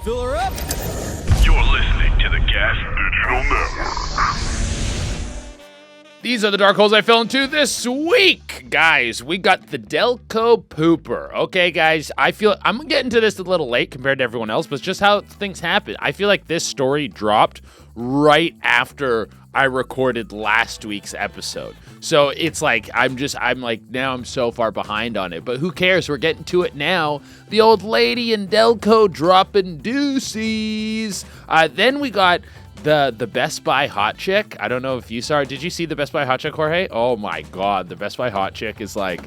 Fill her up. You're listening to the Gas Digital Network. These are the dark holes I fell into this week, guys. We got the Delco pooper. Okay, guys, I'm getting to this a little late compared to everyone else, but it's just how things happen. I feel like this story dropped right after I recorded last week's episode. So it's like, now I'm so far behind on it, but who cares? We're getting to it now. The old lady in Delco dropping doozies. Then we got the Best Buy hot chick. I don't know if you saw it. Did you see the Best Buy hot chick, Jorge? Oh my God. The Best Buy hot chick is like,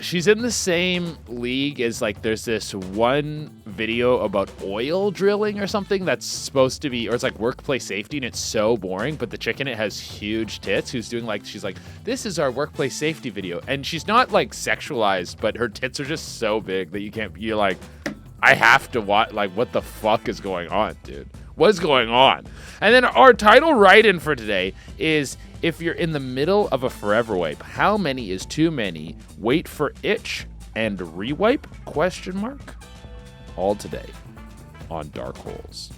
she's in the same league as like, there's this one video about oil drilling or something that's supposed to be, or it's like workplace safety, and it's so boring, but the chick in it has huge tits who's doing like, she's like, this is our workplace safety video. And she's not like sexualized, but her tits are just so big that you're like, I have to watch, like, what the fuck is going on, dude? What's going on? And then our title write-in for today is, if you're in the middle of a forever wipe, how many is too many? Wait for itch and rewipe? Question mark. All today on Dark Holes.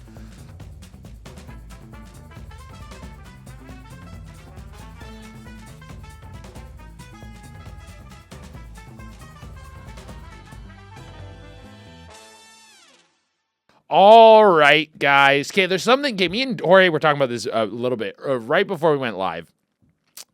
All right, guys. Okay, there's something. Me and Jorge were talking about this a little bit right before we went live.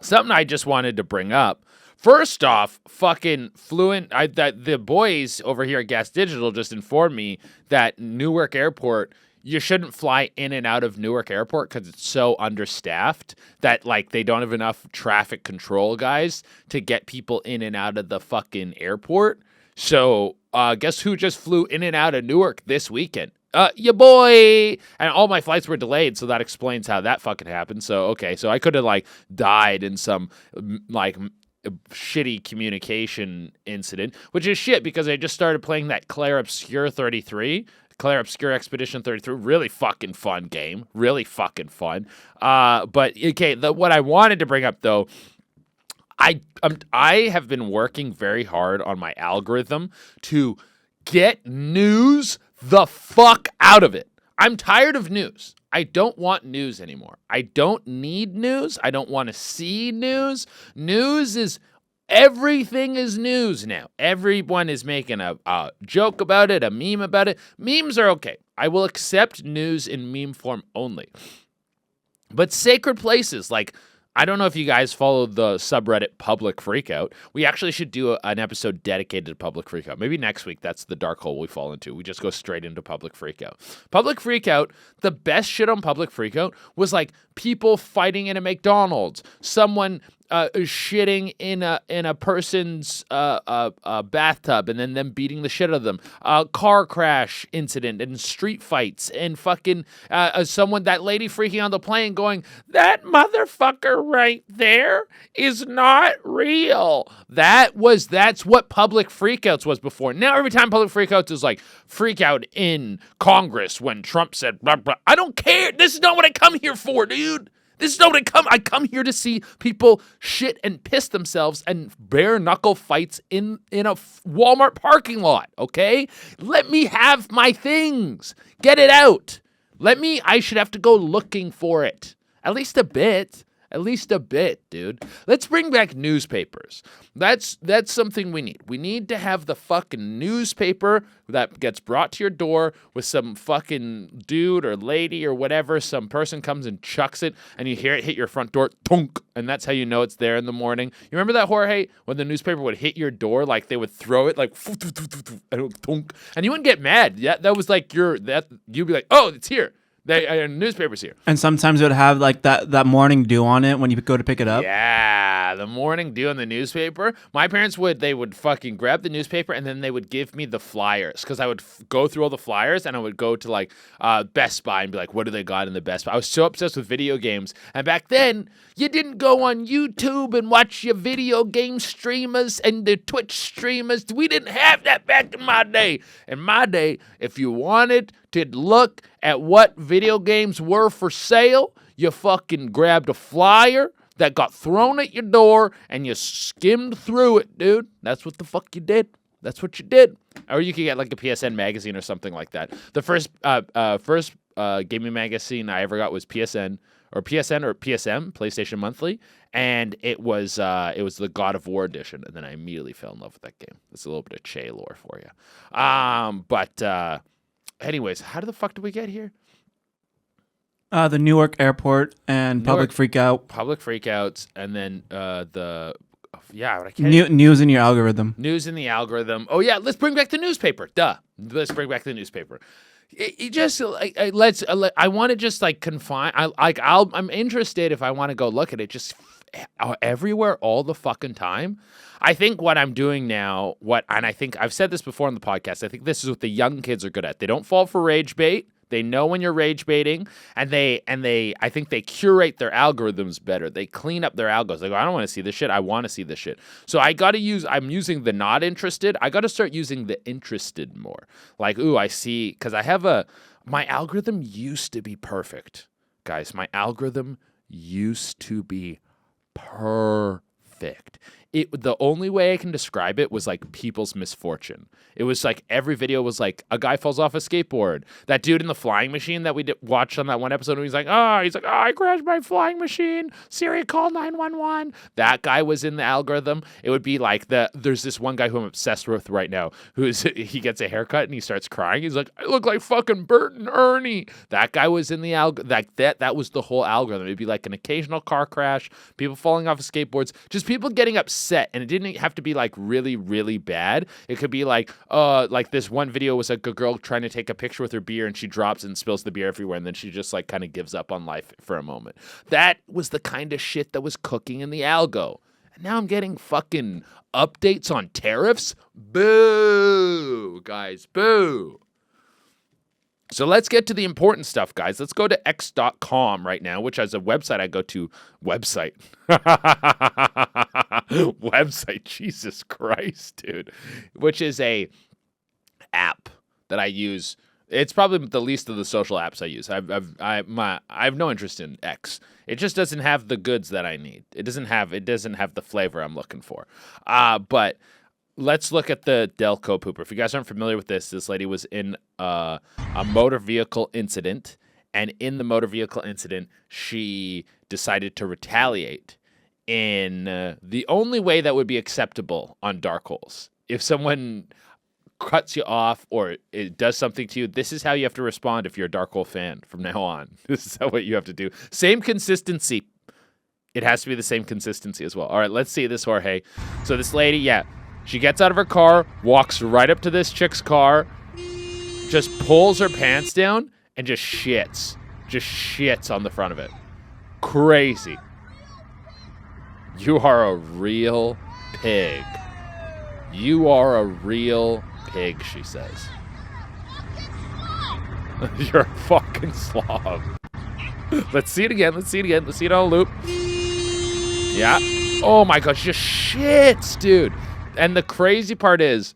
Something I just wanted to bring up. First off, fucking fluent. That the boys over here at Gas Digital just informed me that Newark Airport, you shouldn't fly in and out of Newark Airport because it's so understaffed that like they don't have enough traffic control guys to get people in and out of the fucking airport. So guess who just flew in and out of Newark this weekend? Your boy. And all my flights were delayed, so that explains how that fucking happened. So, okay, so I could have, like, died in some, like, shitty communication incident, which is shit because I just started playing that Claire Obscure Expedition 33. Really fucking fun game. Really fucking fun. But, okay, what I wanted to bring up, though, I have been working very hard on my algorithm to get news the fuck out of it. I'm tired of news. I don't want news anymore. I don't need news. I don't want to see news. Everything is news now. Everyone is making a joke about it, a meme about it. Memes are okay. I will accept news in meme form only. But sacred places like, I don't know if you guys follow the subreddit Public Freakout. We actually should do an episode dedicated to Public Freakout. Maybe next week, that's the dark hole we fall into. We just go straight into Public Freakout. Public Freakout, the best shit on Public Freakout was like people fighting in a McDonald's, someone shitting in a person's bathtub and then them beating the shit out of them, car crash incident and street fights and fucking that lady freaking on the plane going, that motherfucker right there is not real. That's what Public Freakouts was before. Now every time Public Freakouts is like freak out in Congress when Trump said blah blah. I don't care. This is not what I come here for, dude. This is not what I come here to see people shit and piss themselves and bare knuckle fights in a Walmart parking lot, okay? Let me have my things. Get it out. I should have to go looking for it. At least a bit. At least a bit, dude. Let's bring back newspapers. That's something we need. We need to have the fucking newspaper that gets brought to your door with some fucking dude or lady or whatever. Some person comes and chucks it, and you hear it hit your front door, thunk, and that's how you know it's there in the morning. You remember that, Jorge? When the newspaper would hit your door, like they would throw it, like, and it would thunk, and you wouldn't get mad. Yeah, that was like you'd be like, oh, it's here. Newspaper's here. And sometimes it would have like that morning dew on it when you go to pick it up. Yeah, the morning dew on the newspaper. My parents would fucking grab the newspaper and then they would give me the flyers because I would go through all the flyers and I would go to like Best Buy and be like, what do they got in the Best Buy? I was so obsessed with video games. And back then, you didn't go on YouTube and watch your video game streamers and the Twitch streamers. We didn't have that back in my day. In my day, if you wanted to look at what video games were for sale, you fucking grabbed a flyer that got thrown at your door and you skimmed through it, dude. That's what the fuck you did. That's what you did. Or you could get like a PSN magazine or something like that. The first gaming magazine I ever got was PSN or PSM, PlayStation Monthly, and it was the God of War edition, and then I immediately fell in love with that game. It's a little bit of Che lore for you. But anyways, how the fuck did we get here? The Newark airport and public freakout. Public freakouts, and then I can't. News in your algorithm. News in the algorithm. Oh yeah, let's bring back the newspaper. Duh. Let's bring back the newspaper. I want to just like confine. I'm interested if I want to go look at it. Just everywhere all the fucking time. I think what I'm doing now, and I think I've said this before on the podcast. I think this is what the young kids are good at. They don't fall for rage bait. They know when you're rage baiting, and I think they curate their algorithms better. They clean up their algos. They go, I don't want to see this shit. I want to see this shit. So I'm using the not interested. I got to start using the interested more. Like, ooh, I see, because my algorithm used to be perfect. Guys, my algorithm used to be perfect. The only way I can describe it was like people's misfortune. It was like every video was like a guy falls off a skateboard. That dude in the flying machine that we watched on that one episode, he's like, I crashed my flying machine. Siri, call 911. That guy was in the algorithm. It would be like there's this one guy who I'm obsessed with right now, he gets a haircut and he starts crying. He's like, I look like fucking Bert and Ernie. That guy was in the algorithm. That was the whole algorithm. It'd be like an occasional car crash, people falling off of skateboards, just people getting upset. And it didn't have to be like really, really bad. It could be like this one video was like a girl trying to take a picture with her beer and she drops and spills the beer everywhere. And then she just like kind of gives up on life for a moment. That was the kind of shit that was cooking in the algo. And now I'm getting fucking updates on tariffs. Boo, guys, boo. So let's get to the important stuff, guys. Let's go to x.com right now, which is a website I go to. Website, Jesus Christ, dude. Which is a app that I use. It's probably the least of the social apps I use. I have no interest in X. It just doesn't have the goods that I need. It doesn't have the flavor I'm looking for. But let's look at the Delco pooper. If you guys aren't familiar with this lady was in a motor vehicle incident, and in the motor vehicle incident, she decided to retaliate in the only way that would be acceptable on dark holes. If someone cuts you off or it does something to you, this is how you have to respond if you're a dark hole fan from now on. This is what you have to do. Same consistency. It has to be the same consistency as well. All right, let's see this, Jorge. So this lady, she gets out of her car, walks right up to this chick's car, just pulls her pants down, and just shits. Just shits on the front of it. Crazy. You are a real pig. You are a real pig, she says. You're a fucking slob. Let's see it again. Let's see it on a loop. Yeah. Oh my gosh, just shits, dude. And the crazy part is,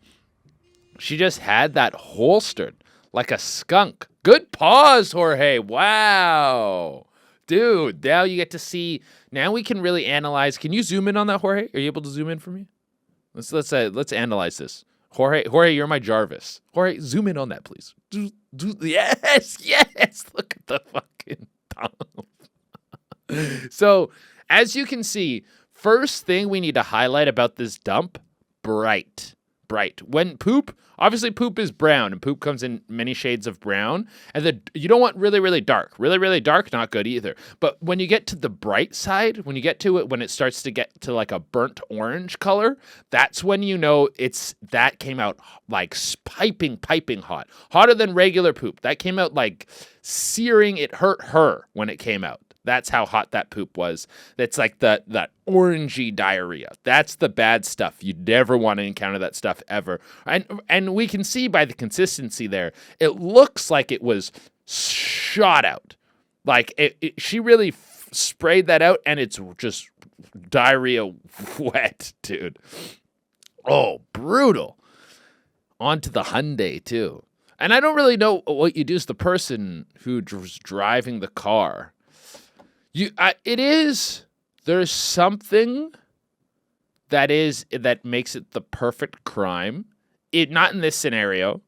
she just had that holstered like a skunk. Good pause, Jorge. Wow. Dude, now you get to see, now we can really analyze. Can you zoom in on that, Jorge? Are you able to zoom in for me? Let's analyze this. Jorge, you're my Jarvis. Jorge, zoom in on that, please. Yes. Look at the fucking dump. So, as you can see, first thing we need to highlight about this dump, bright. When obviously poop is brown, and poop comes in many shades of brown, and you don't want really, really dark. Really, really dark, not good either. But when you get to the bright side, when you get to it, when it starts to get to like a burnt orange color, that's when you know that came out like piping hot. Hotter than regular poop. That came out like searing. It hurt her when it came out. That's how hot that poop was. That's like that orangey diarrhea. That's the bad stuff. You never want to encounter that stuff ever. And we can see by the consistency there, it looks like it was shot out. Like she really sprayed that out, and it's just diarrhea wet, dude. Oh, brutal. Onto the Hyundai too. And I don't really know what you do as the person who was driving the car. There's something that makes it the perfect crime it not in this scenario,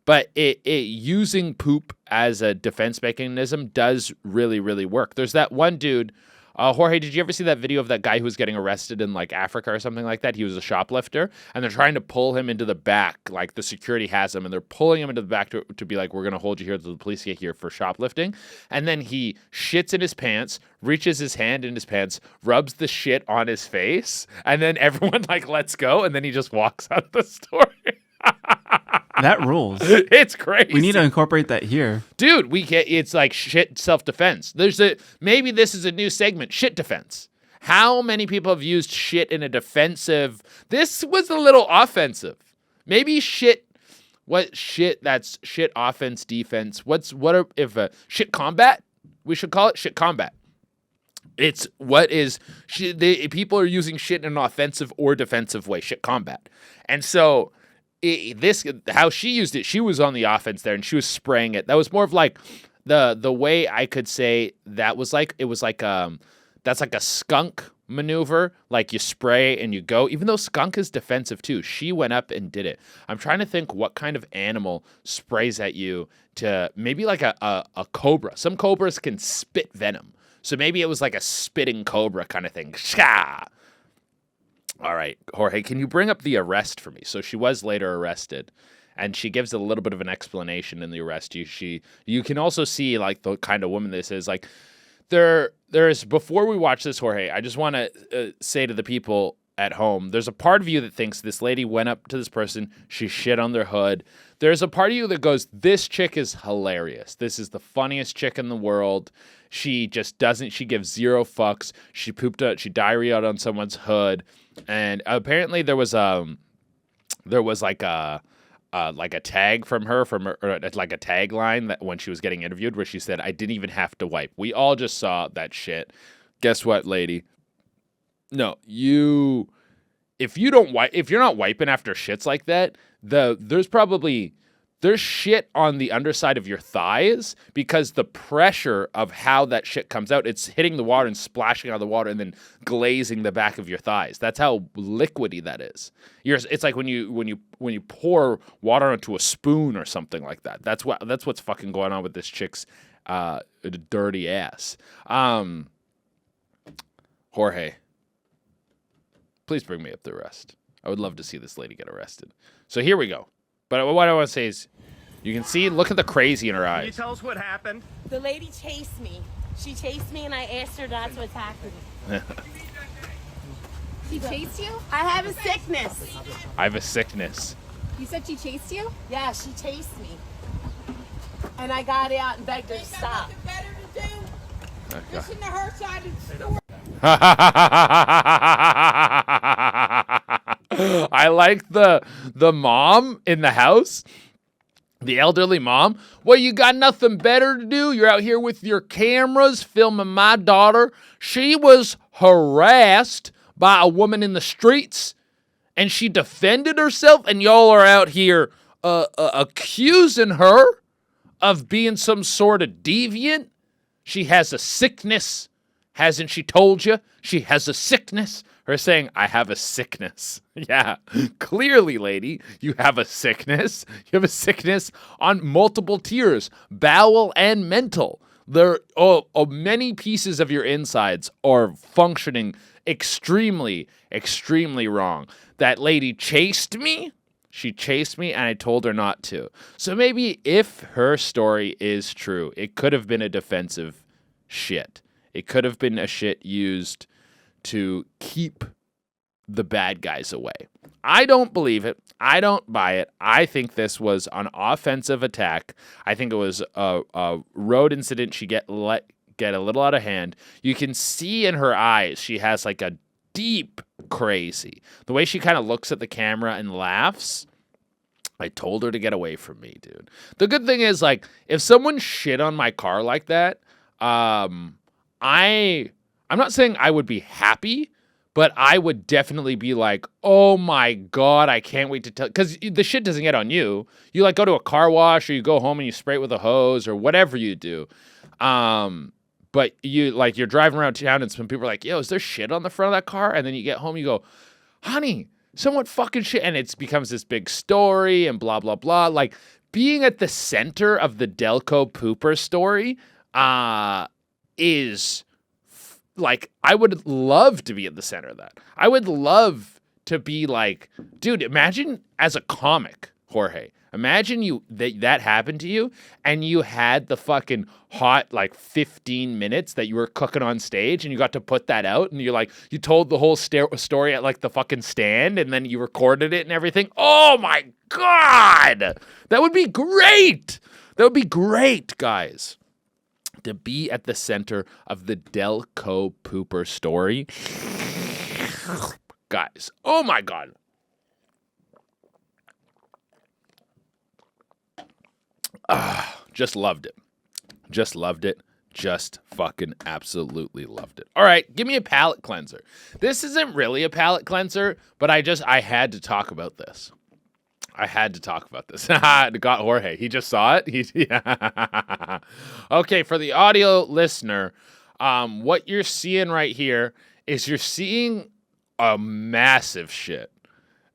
but it using poop as a defense mechanism does really, really work. There's that one dude, Jorge, did you ever see that video of that guy who was getting arrested in like Africa or something like that? He was a shoplifter, and they're trying to pull him into the back. Like the security has him, and they're pulling him into the back to be like, we're going to hold you here till the police get here for shoplifting. And then he shits in his pants, reaches his hand in his pants, rubs the shit on his face, and then everyone like lets go, and then he just walks out of the store. That rules. It's crazy. We need to incorporate that here. Dude, it's like shit self-defense. Maybe this is a new segment, shit defense. How many people have used shit in a defensive? This was a little offensive. Maybe shit. What shit? That's shit offense, defense. Shit combat? We should call it shit combat. It's what is people are using shit in an offensive or defensive way, shit combat. And so how she used it, she was on the offense there and she was spraying it. That was more of like the way I could say that was like, it was like, that's like a skunk maneuver. Like you spray and you go, even though skunk is defensive too. She went up and did it. I'm trying to think what kind of animal sprays at you to maybe like a cobra. Some cobras can spit venom. So maybe it was like a spitting cobra kind of thing. Shah! All right, Jorge, can you bring up the arrest for me? So she was later arrested, and she gives a little bit of an explanation in the arrest. You can also see like the kind of woman this is. Like there's before we watch this, Jorge, I just want to say to the people at home, there's a part of you that thinks this lady went up to this person, she shit on their hood. There's a part of you that goes, this chick is hilarious. This is the funniest chick in the world. She just doesn't. She gives zero fucks. She diarrheaed on someone's hood. And apparently there was like a tag from her, or like a tagline that when she was getting interviewed where she said, I didn't even have to wipe. We all just saw that shit. Guess what, lady? No, if you're not wiping after shits like that, there's shit on the underside of your thighs because the pressure of how that shit comes out, it's hitting the water and splashing out of the water and then glazing the back of your thighs. That's how liquidy that is. It's like when you pour water onto a spoon or something like that. That's what's fucking going on with this chick's dirty ass. Jorge, please bring me up the arrest. I would love to see this lady get arrested. So here we go. But what I want to say is, you can see, look at the crazy in her eyes. Can you tell us what happened? The lady chased me. She chased me and I asked her not to attack me. She chased you? I have a sickness. I have a sickness. You said she chased you? Yeah, she chased me. And I got out and begged her to stop. Listen to her side of the story. I like the mom in the house, the elderly mom. Well, you got nothing better to do? You're out here with your cameras filming my daughter. She was harassed by a woman in the streets, and she defended herself, and y'all are out here accusing her of being some sort of deviant. She has a sickness. Hasn't she told you? She has a sickness. Her saying, I have a sickness. Yeah, clearly, lady, you have a sickness. You have a sickness on multiple tiers, bowel and mental. Many pieces of your insides are functioning extremely, extremely wrong. That lady chased me. She chased me and I told her not to. So maybe if her story is true, it could have been a defensive shit. It could have been a shit used to keep the bad guys away. I don't believe it. I don't buy it. I think this was an offensive attack. I think it was a road incident. She get a little out of hand. You can see in her eyes she has like a deep crazy. The way she kind of looks at the camera and laughs. I told her to get away from me, dude. The good thing is, like, if someone shit on my car like that, I'm not saying I would be happy, but I would definitely be like, oh my God, I can't wait to tell. Because the shit doesn't get on you. You like go to a car wash or you go home and you spray it with a hose or whatever you do. But you're driving around town and some people are like, yo, is there shit on the front of that car? And then you get home, you go, honey, Someone fucking shit, and it becomes this big story and blah blah blah. Like being at the center of the Delco pooper story is like I would love to be at the center of that. I would love to be like, dude, imagine as a comic, Jorge. Imagine that happened to you and you had the fucking hot like 15 minutes that you were cooking on stage and you got to put that out and you told the whole story at like the fucking stand and then you recorded it and everything. Oh my God. That would be great. That would be great, guys. To be at the center of the Delco pooper story. Guys, oh my God. Just loved it. Just loved it. Just fucking absolutely loved it. All right, give me a palate cleanser. This isn't really a palate cleanser, but I had to talk about this. I had to talk about this. Got Jorge. He just saw it. Okay, for the audio listener, what you're seeing right here is you're seeing a massive shit,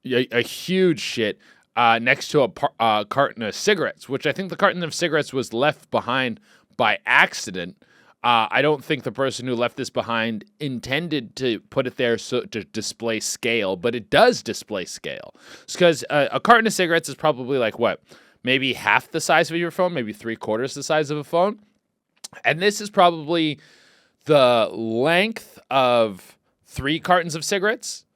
a huge shit next to a carton of cigarettes, which I think the carton of cigarettes was left behind by accident. I don't think the person who left this behind intended to put it there to display scale, but it does display scale. Because a carton of cigarettes is probably like what? Maybe half the size of your phone, maybe 3/4 the size of a phone. And this is probably the length of 3 cartons of cigarettes,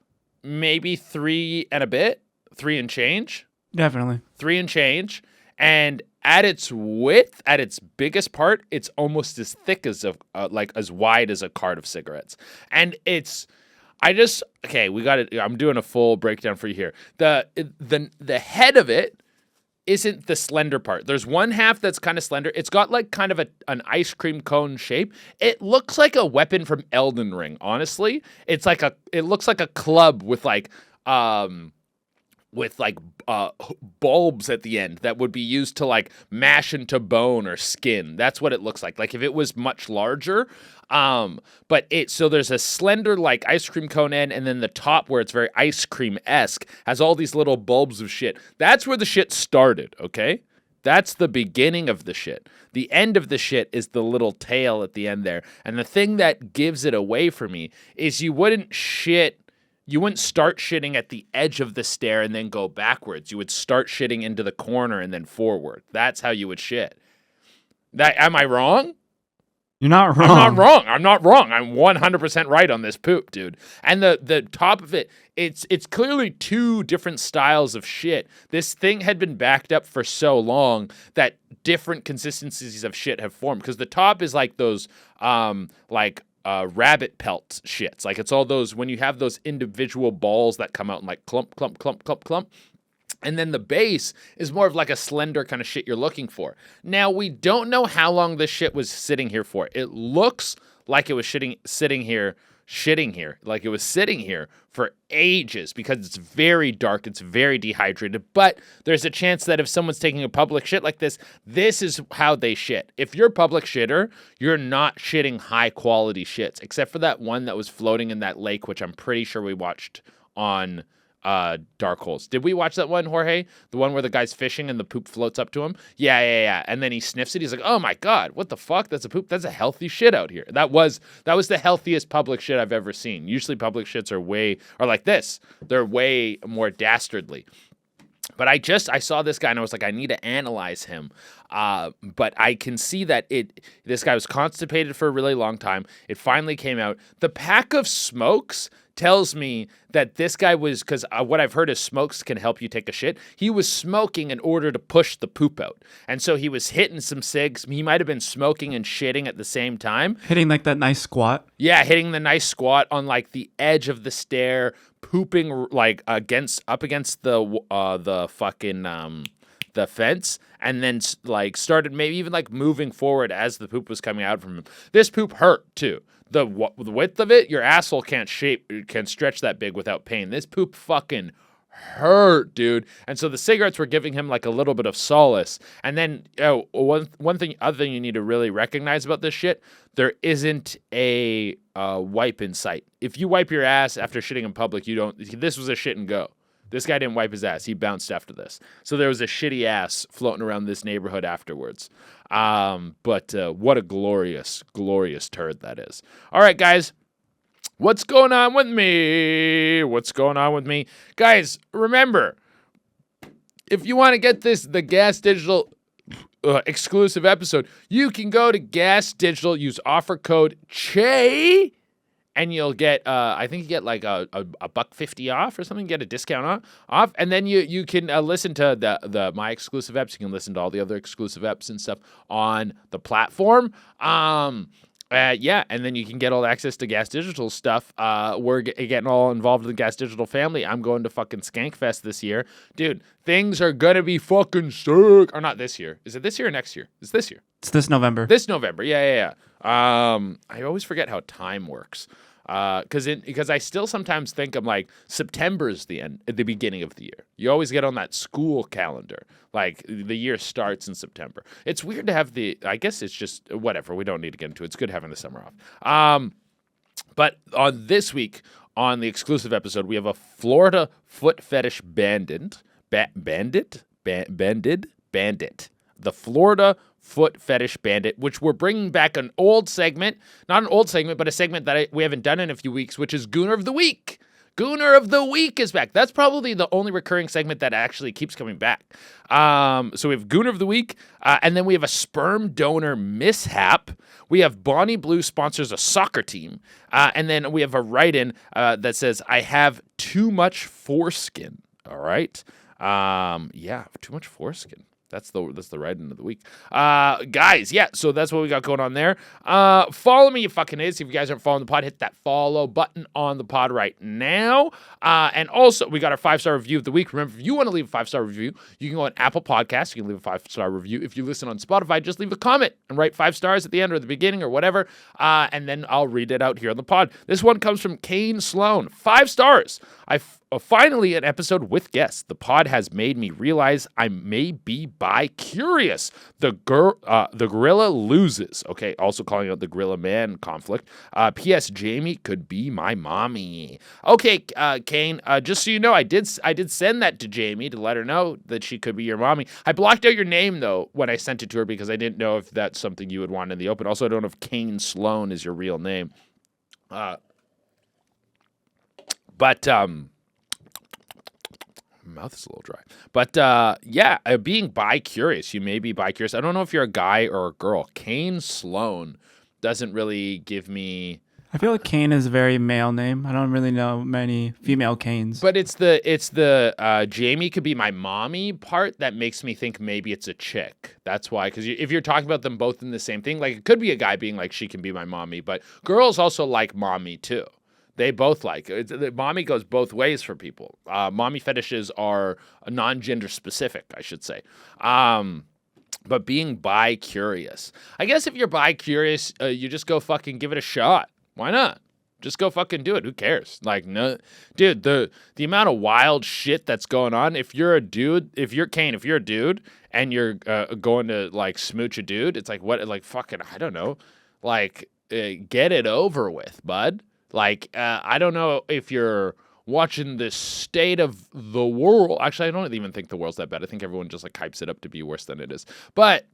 maybe 3 and a bit, 3 and change. Definitely. 3 and change. And at its width, at its biggest part, it's almost as thick as as wide as a cart of cigarettes. And we got it. I'm doing a full breakdown for you here. The head of it isn't the slender part. There's one half that's kind of slender. It's got like kind of an ice cream cone shape. It looks like a weapon from Elden Ring, honestly. It looks like a club with bulbs at the end that would be used to like mash into bone or skin. That's what it looks like. Like if it was much larger. So there's a slender like ice cream cone end, and then the top where it's very ice cream-esque has all these little bulbs of shit. That's where the shit started, okay? That's the beginning of the shit. The end of the shit is the little tail at the end there. And the thing that gives it away for me is you wouldn't start shitting at the edge of the stair and then go backwards. You would start shitting into the corner and then forward. That's how you would shit. Am I wrong? You're not wrong. I'm not wrong. I'm 100% right on this poop, dude. And the top of it, it's clearly 2 different styles of shit. This thing had been backed up for so long that different consistencies of shit have formed. Because the top is like those, rabbit pelt shits. Like it's all those, when you have those individual balls that come out and like clump, clump, clump, clump, clump. And then the base is more of like a slender kind of shit you're looking for. Now, we don't know how long this shit was sitting here for. It looks like it was sitting here for ages because it's very dark, it's very dehydrated. But there's a chance that if someone's taking a public shit like this is how they shit. If you're a public shitter, you're not shitting high quality shits, except for that one that was floating in that lake, which I'm pretty sure we watched on Dark Holes. Did we watch that one, Jorge? The one where the guy's fishing and the poop floats up to him? Yeah. And then he sniffs it. He's like, oh my God, what the fuck? That's a poop. That's a healthy shit out here. That was the healthiest public shit I've ever seen. Usually public shits are like this. They're way more dastardly. But I saw this guy and I was like, I need to analyze him. But I can see that this guy was constipated for a really long time. It finally came out. The pack of smokes tells me that this guy was, because what I've heard is smokes can help you take a shit. He was smoking in order to push the poop out. And so he was hitting some cigs. He might have been smoking and shitting at the same time. Hitting like that nice squat. Yeah, hitting the nice squat on like the edge of the stair, pooping like up against the fucking the fence, and then like started maybe even like moving forward as the poop was coming out from him. This poop hurt too. The width of it, your asshole can't stretch that big without pain. This poop fucking hurt, dude. And so the cigarettes were giving him like a little bit of solace. And then other thing you need to really recognize about this shit, there isn't a wipe in sight. If you wipe your ass after shitting in public, this was a shit and go. This guy didn't wipe his ass. He bounced after this. So there was a shitty ass floating around this neighborhood afterwards. But what a glorious, glorious turd that is. All right, guys. What's going on with me? What's going on with me? Guys, remember, if you want to get the Gas Digital exclusive episode, you can go to Gas Digital, use offer code CHE, and you'll get, I think you get like a $1.50 off or something, get a discount off, and then you can listen to the my exclusive eps. You can listen to all the other exclusive eps and stuff on the platform. Yeah, and then you can get all the access to Gas Digital stuff. We're getting all involved in the Gas Digital family. I'm going to fucking Skankfest this year. Dude, things are going to be fucking sick. Or not this year. Is it this year or next year? It's this year. It's this November. This November. Yeah. I always forget how time works. Because I still sometimes think I'm like September's the beginning of the year. You always get on that school calendar, like the year starts in September. It's weird to have I guess it's just whatever. We don't need to get into it. It's good having the summer off. But on this week on the exclusive episode, we have a Florida foot fetish bandit. The Florida foot fetish bandit, which we're bringing back an old segment, not an old segment, but a segment that we haven't done in a few weeks, which is Gooner of the Week. Gooner of the Week is back. That's probably the only recurring segment that actually keeps coming back. So we have Gooner of the Week, and then we have a sperm donor mishap. We have Bonnie Blue sponsors a soccer team, and then we have a write-in that says, I have too much foreskin. All right? Yeah, too much foreskin. That's the write-in of the week. Guys, yeah, so that's what we got going on there. Follow me, you fucking idiots. If you guys aren't following the pod, hit that follow button on the pod right now. And also, we got our 5-star review of the week. Remember, if you want to leave a 5-star review, you can go on Apple Podcasts. You can leave a 5-star review. If you listen on Spotify, just leave a comment and write 5 stars at the end or the beginning or whatever. And then I'll read it out here on the pod. This one comes from Kane Sloan. 5 stars. Finally, an episode with guests. The pod has made me realize I may be bi-curious. The gorilla loses. Okay, also calling out the gorilla man conflict. P.S. Jamie could be my mommy. Okay, Kane, just so you know, I did send that to Jamie to let her know that she could be your mommy. I blocked out your name, though, when I sent it to her because I didn't know if that's something you would want in the open. Also, I don't know if Kane Sloan is your real name. But mouth is a little dry. But yeah, being bi-curious. You may be bi-curious. I don't know if you're a guy or a girl. Kane Sloan doesn't really give me... I feel like Kane is a very male name. I don't really know many female Kanes. But it's the Jamie could be my mommy part that makes me think maybe it's a chick. That's why. Because if you're talking about them both in the same thing, like it could be a guy being like, she can be my mommy. But girls also like mommy too. They both like it. Mommy goes both ways for people. Mommy fetishes are non-gender specific, I should say. But being bi-curious. I guess if you're bi-curious, you just go fucking give it a shot. Why not? Just go fucking do it. Who cares? Like, no, dude, the amount of wild shit that's going on. If you're a dude, if you're a dude and you're going to like smooch a dude, it's like, what, like fucking, I don't know. Like, get it over with, bud. Like, I don't know if you're watching the state of the world. Actually, I don't even think the world's that bad. I think everyone just like hypes it up to be worse than it is. But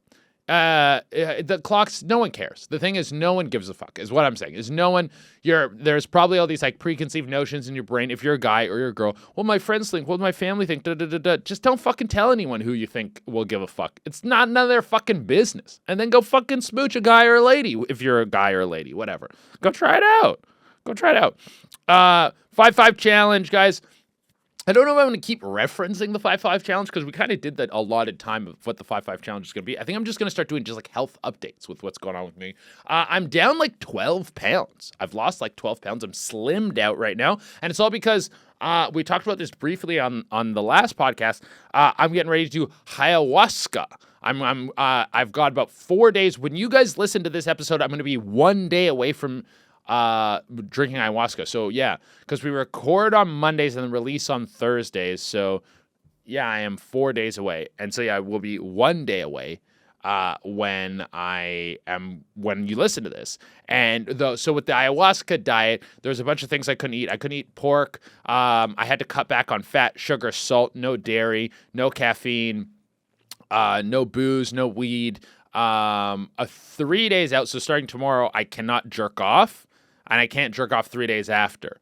the clocks, no one cares. The thing is, no one gives a fuck, is what I'm saying. Is no one, there's probably all these like preconceived notions in your brain. If you're a guy or you're a girl, well, my friends think, well, my family think, Just don't fucking tell anyone who you think will give a fuck. It's none of their fucking business. And then go fucking smooch a guy or a lady. If you're a guy or a lady, whatever. Go try it out. Go try it out. 5-5 challenge, guys. I don't know if I'm going to keep referencing the 5-5 challenge because we kind of did that allotted time of what the 5-5 challenge is going to be. I think I'm just going to start doing just like health updates with what's going on with me. I'm down like 12 pounds. I've lost like 12 pounds. I'm slimmed out right now. And it's all because we talked about this briefly on the last podcast. I'm getting ready to do ayahuasca. I've got about 4 days. When you guys listen to this episode, I'm going to be 1 day away from drinking ayahuasca. So yeah, because we record on Mondays and then release on Thursdays. So yeah, I am 4 days away. And so yeah, we'll be 1 day away. when you listen to this. And so with the ayahuasca diet, there's a bunch of things I couldn't eat. I couldn't eat pork. I had to cut back on fat, sugar, salt, no dairy, no caffeine, no booze, no weed. 3 days out, so starting tomorrow, I cannot jerk off, and I can't jerk off 3 days after.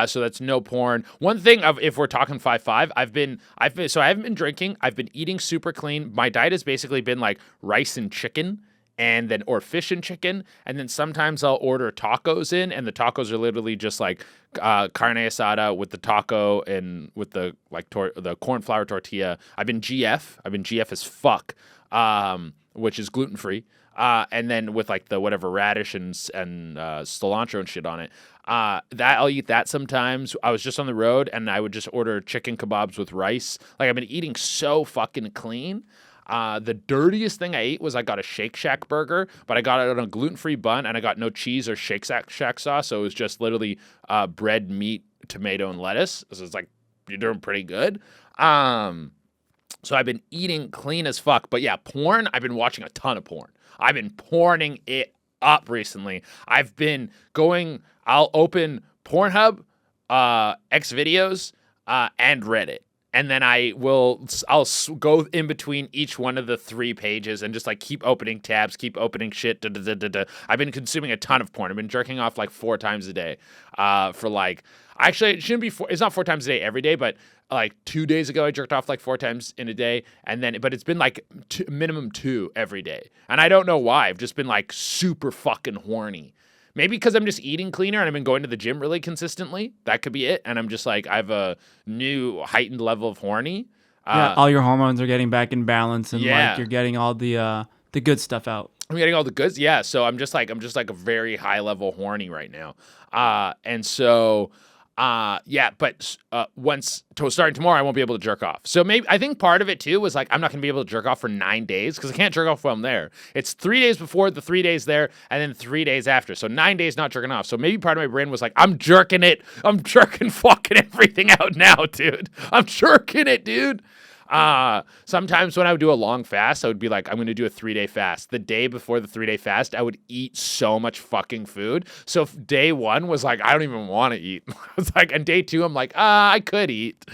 So that's no porn. One thing if we're talking 5-5, so I haven't been drinking. I've been eating super clean. My diet has basically been like rice and chicken or fish and chicken. And then sometimes I'll order tacos in, and the tacos are literally just like, carne asada with the taco and with the the corn flour tortilla. I've been GF as fuck, which is gluten-free. And then with like the whatever radish and cilantro and shit on it. That I'll eat that sometimes. I was just on the road and I would just order chicken kebabs with rice. Like I've been eating so fucking clean. The dirtiest thing I ate was I got a Shake Shack burger, but I got it on a gluten-free bun and I got no cheese or Shake Shack sauce. So it was just literally bread, meat, tomato, and lettuce. So it's like, you're doing pretty good. So I've been eating clean as fuck. But yeah, porn, I've been watching a ton of porn. I've been porning it up recently. I'll open Pornhub, Xvideos, and Reddit. And then I'll go in between each one of the 3 pages and just like keep opening tabs, keep opening shit. I've been consuming a ton of porn. I've been jerking off like 4 times a day. Actually, it shouldn't be it's not 4 times a day every day, but like 2 days ago, I jerked off like 4 times in a day. But it's been like minimum 2 every day. And I don't know why. I've just been like super fucking horny. Maybe because I'm just eating cleaner and I've been going to the gym really consistently. That could be it. And I'm just like, I have a new heightened level of horny. Yeah, all your hormones are getting back in balance, and Yeah. like you're getting all the good stuff out. I'm getting all the goods. Yeah. So I'm just like a very high level horny right now. But starting tomorrow, I won't be able to jerk off. So I think part of it too was like, I'm not going to be able to jerk off for 9 days because I can't jerk off while I'm there. It's 3 days before, the 3 days there, and then 3 days after. So 9 days not jerking off. So maybe part of my brain was like, I'm jerking fucking everything out now, dude. I'm jerking it, dude. Sometimes when I would do a long fast, I would be like, I'm going to do a 3-day fast. The day before the 3-day fast, I would eat so much fucking food. So day 1 was like, I don't even want to eat. I was like, and day 2, I'm like, I could eat.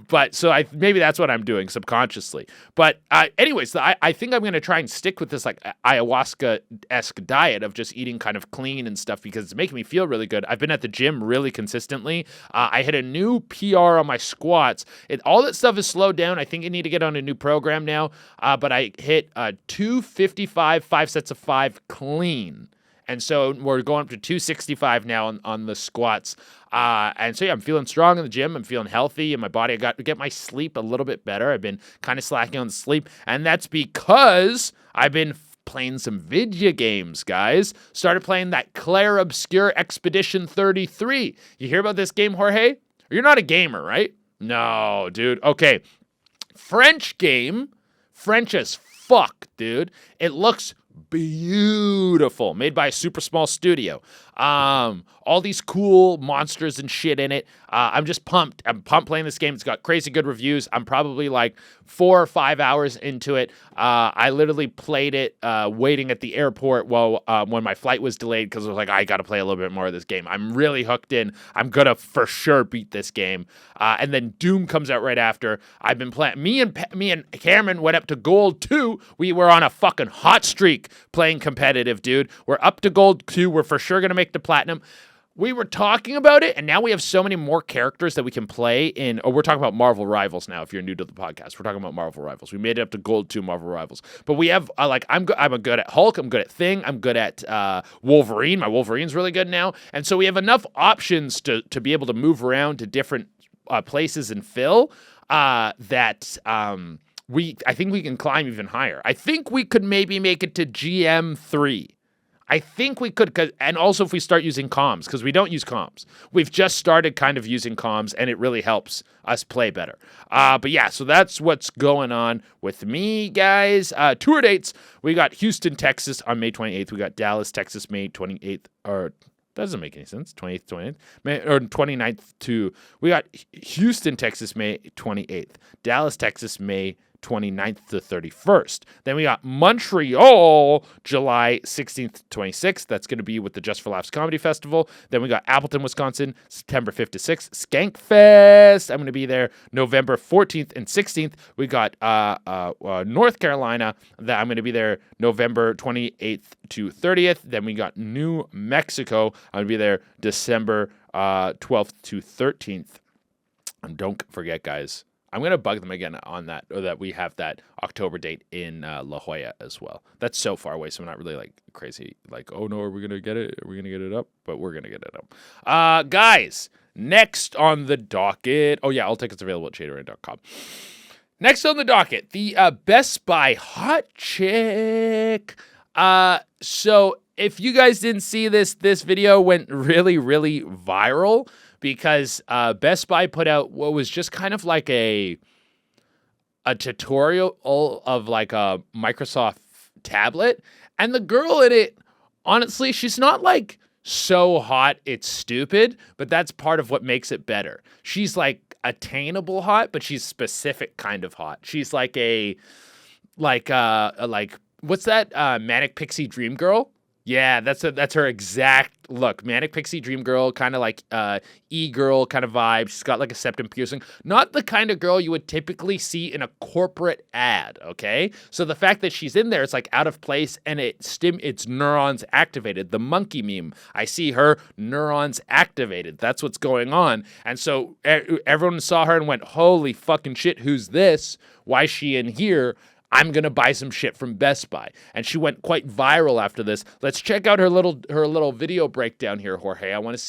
But so maybe that's what I'm doing subconsciously. But anyways, I think I'm going to try and stick with this like ayahuasca-esque diet of just eating kind of clean and stuff because it's making me feel really good. I've been at the gym really consistently. I hit a new PR on my squats. All that stuff is slowed down. I think I need to get on a new program now. But I hit 255, 5 sets of 5 clean. And so we're going up to 265 now on the squats. And so, yeah, I'm feeling strong in the gym. I'm feeling healthy in my body. I got to get my sleep a little bit better. I've been kind of slacking on the sleep. And that's because I've been playing some video games, guys. Started playing that Claire Obscure Expedition 33. You hear about this game, Jorge? You're not a gamer, right? No, dude. Okay. French game. French as fuck, dude. It looks beautiful. Made by a super small studio. All these cool monsters and shit in it. I'm just pumped. I'm pumped playing this game. It's got crazy good reviews. I'm probably like 4 or 5 hours into it. I literally played it waiting at the airport when my flight was delayed because I was like, I got to play a little bit more of this game. I'm really hooked in. I'm going to for sure beat this game. And then Doom comes out right after. I've been playing. Me and Cameron went up to Gold 2. We were on a fucking hot streak playing competitive, dude. We're up to Gold 2. We're for sure going to make the Platinum. We were talking about it, and now we have so many more characters that we can play in. Oh, we're talking about Marvel Rivals now. If you're new to the podcast, we're talking about Marvel Rivals. We made it up to Gold 2 Marvel Rivals, but we have I'm good at Hulk. I'm good at Thing. I'm good at Wolverine. My Wolverine's really good now, and so we have enough options to be able to move around to different places and fill that. I think we can climb even higher. I think we could maybe make it to GM3. I think we could, and also if we start using comms, because we don't use comms. We've just started kind of using comms, and it really helps us play better. But yeah, so that's what's going on with me, guys. Tour dates, we got Houston, Texas on May 28th. We got Dallas, Texas, May 28th, or that doesn't make any sense, 28th, or 29th too. We got Houston, Texas, May 28th. Dallas, Texas, May 29th to 31st. Then we got Montreal, July 16th to 26th. That's going to be with the Just for Laughs Comedy Festival. Then we got Appleton, Wisconsin, September 5th to 6th. Skankfest. I'm going to be there November 14th and 16th. We got North Carolina. That I'm going to be there November 28th to 30th. Then we got New Mexico. I'm going to be there December 12th to 13th. And don't forget, guys, I'm going to bug them again on that, or that we have that October date in La Jolla as well. That's so far away, so I'm not really like crazy. Like, oh no, are we going to get it? Are we going to get it up? But we're going to get it up. Guys, next on the docket. Oh yeah, all tickets available at CheDurena.com. Next on the docket, the Best Buy hot chick. So if you guys didn't see this video went really, really viral. Because Best Buy put out what was just kind of like a tutorial of like a Microsoft tablet. And the girl in it, honestly, she's not like so hot it's stupid, but that's part of what makes it better. She's like attainable hot, but she's specific kind of hot. She's like like what's that? Manic Pixie Dream Girl? Yeah, that's her exact look. Manic Pixie Dream Girl, kind of like e-girl kind of vibe. She's got like a septum piercing. Not the kind of girl you would typically see in a corporate ad, okay? So the fact that she's in there, it's like out of place and it's neurons activated. The monkey meme. I see her, neurons activated. That's what's going on. And so everyone saw her and went, holy fucking shit, who's this? Why is she in here? I'm going to buy some shit from Best Buy. And she went quite viral after this. Let's check out her little video breakdown here, Jorge. I want to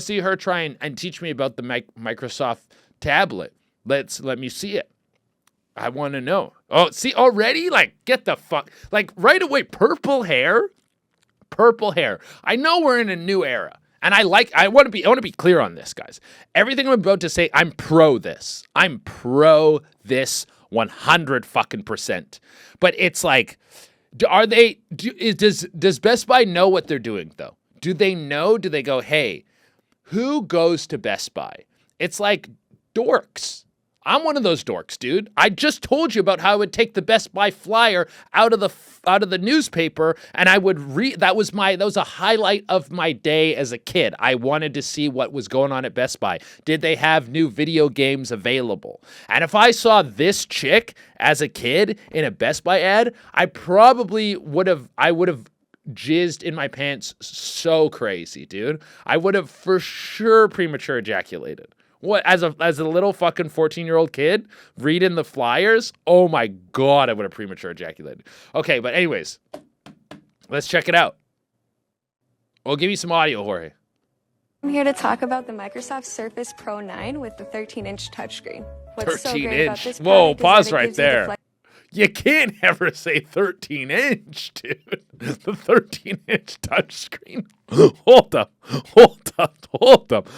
see her try and teach me about the Microsoft tablet. Let me see it. I want to know. Oh, see already? Like, get the fuck. Like, right away, purple hair. Purple hair. I know we're in a new era. And I want to be clear on this, guys. Everything I'm about to say, I'm pro this. I'm pro this 100 fucking %. But it's like, does Best Buy know what they're doing though? Do they know? Do they go, hey, who goes to Best Buy? It's like dorks. I'm one of those dorks, dude. I just told you about how I would take the Best Buy flyer out of the newspaper, and I would read. That was a highlight of my day as a kid. I wanted to see what was going on at Best Buy. Did they have new video games available? And if I saw this chick as a kid in a Best Buy ad, I probably would have jizzed in my pants so crazy, dude. I would have for sure premature ejaculated. What, as a little fucking 14-year-old kid reading the flyers? Oh my God, I would have premature ejaculated. Okay, but anyways, let's check it out. We'll give you some audio, Jorge. I'm here to talk about the Microsoft Surface Pro 9 with the 13-inch touchscreen. What's so great about this Whoa, product pause is that it right gives you the there. You can't ever say 13-inch, dude. The 13-inch touchscreen. Hold up.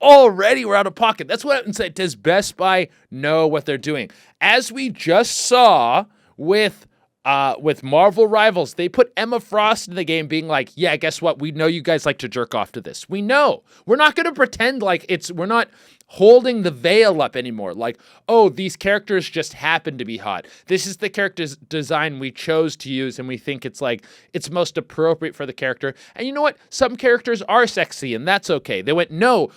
Already we're out of pocket. That's what I'm saying. Does Best Buy know what they're doing? As we just saw with Marvel Rivals, they put Emma Frost in the game being like, yeah, guess what? We know you guys like to jerk off to this. We know. We're not going to pretend like we're not holding the veil up anymore. Like, oh, these characters just happen to be hot. This is the character's design we chose to use, and we think it's most appropriate for the character. And you know what? Some characters are sexy, and that's okay. They went, no,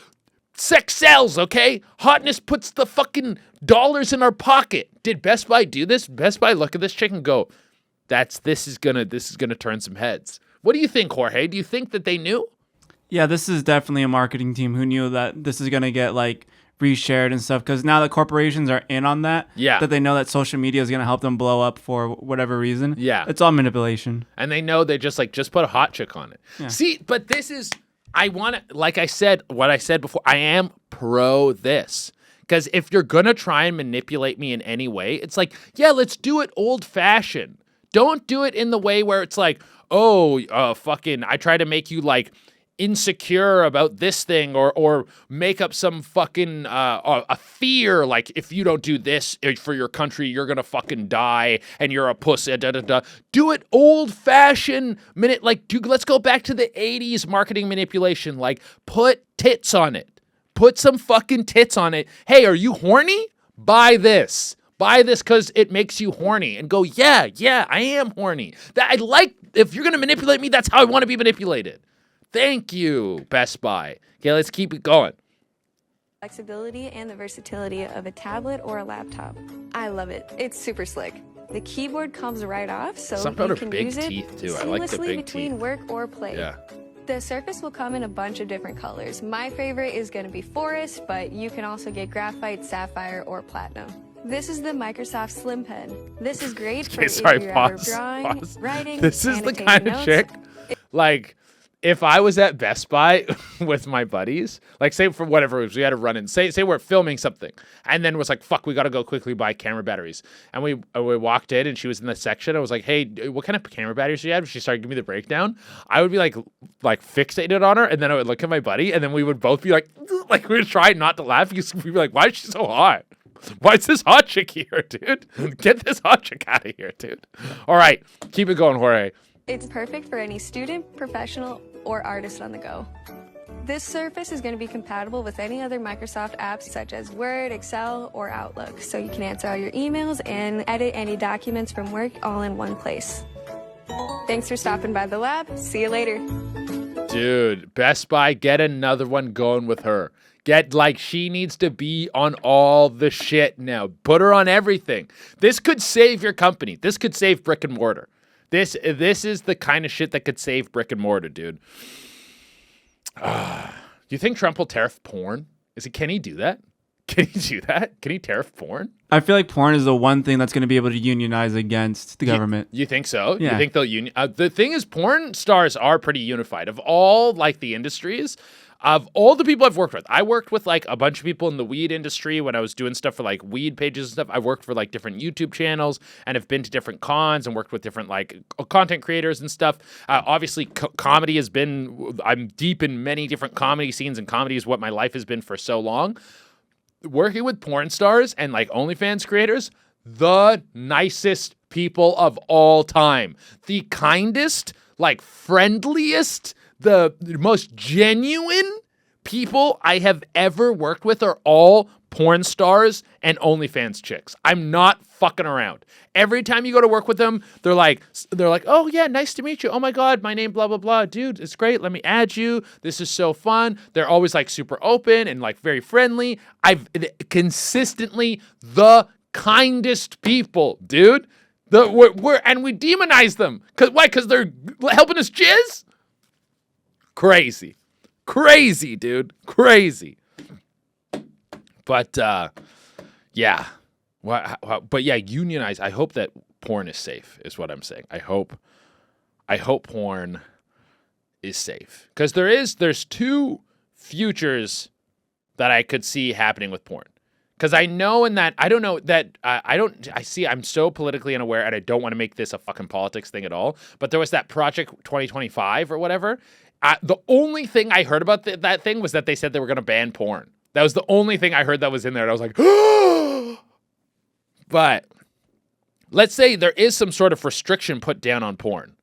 sex sells, okay? Hotness puts the fucking dollars in our pocket. Did Best Buy do this? Best Buy look at this chick and go, this is gonna turn some heads. What do you think, Jorge? Do you think that they knew? Yeah, this is definitely a marketing team who knew that this is gonna get like reshared and stuff, because now that corporations are in on that, that they know that social media is gonna help them blow up for whatever reason. Yeah, it's all manipulation, and they know they just put a hot chick on it. Yeah. See, but this is. I want to, like I said, what I said before, I am pro this. Because if you're going to try and manipulate me in any way, it's like, yeah, let's do it old fashioned. Don't do it in the way where it's like, fucking, I try to make you like insecure about this thing or make up some fucking a fear, like if you don't do this for your country, you're gonna fucking die and you're a pussy. Do it old-fashioned let's go back to the 80s marketing manipulation. Like, put tits on it. Put some fucking tits on it. Hey, are you horny? Buy this. Buy this because it makes you horny and go, yeah, I am horny. If you're going to manipulate me, that's how I want to be manipulated. Thank you, Best Buy. Okay, let's keep it going. Flexibility and the versatility of a tablet or a laptop. I love it. It's super slick. The keyboard comes right off, so you can use it seamlessly between work or play. Yeah. The Surface will come in a bunch of different colors. My favorite is going to be forest, but you can also get graphite, sapphire, or platinum. This is the Microsoft Slim Pen. This is great for if you're ever drawing, writing, This is the kind of chick, like, if I was at Best Buy with my buddies, like say for whatever it was, we had to run in, say we're filming something, and then was like, fuck, we got to go quickly buy camera batteries. And we walked in and she was in the section. I was like, hey, what kind of camera batteries do you have? She started giving me the breakdown. I would be like fixated on her, and then I would look at my buddy, and then we would both be like we would try not to laugh because we'd be like, why is she so hot? Why is this hot chick here, dude? Get this hot chick out of here, dude. All right, keep it going, Jorge. It's perfect for any student, professional, or artist on the go. This Surface is going to be compatible with any other Microsoft apps such as Word, Excel, or Outlook, so you can answer all your emails and edit any documents from work all in one place. Thanks for stopping by the lab. See you later. Dude, Best Buy, get another one going with her. She needs to be on all the shit now. Put her on everything. This could save your company. This could save brick and mortar. This is the kind of shit that could save brick and mortar, dude. Do you think Trump will tariff porn? Can he do that? Can he do that? Can he tariff porn? I feel like porn is the one thing that's going to be able to unionize against the government. You think so? Yeah. You think they'll union? The thing is, porn stars are pretty unified. Of all the industries, of all the people I've worked with, I worked with a bunch of people in the weed industry when I was doing stuff for weed pages and stuff. I've worked for different YouTube channels and have been to different cons and worked with different content creators and stuff. Obviously, comedy has been, I'm deep in many different comedy scenes, and comedy is what my life has been for so long. Working with porn stars and OnlyFans creators, the nicest people of all time. The kindest, friendliest, the most genuine people I have ever worked with are all porn stars and OnlyFans chicks. I'm not fucking around. Every time you go to work with them, they're like, oh yeah, nice to meet you. Oh my God, my name, blah, blah, blah. Dude, it's great. Let me add you. This is so fun. They're always super open and very friendly. I've consistently the kindest people, dude. And we demonize them. Why? Because they're helping us jizz? Crazy, dude. Crazy. But, yeah. But yeah, unionize. I hope that porn is safe, is what I'm saying. I hope porn is safe. Because there's two futures that I could see happening with porn. Because I know I'm so politically unaware, and I don't want to make this a fucking politics thing at all. But there was that Project 2025 or whatever. The only thing I heard about that thing was that they said they were going to ban porn. That was the only thing I heard that was in there. And I was like, but let's say there is some sort of restriction put down on porn.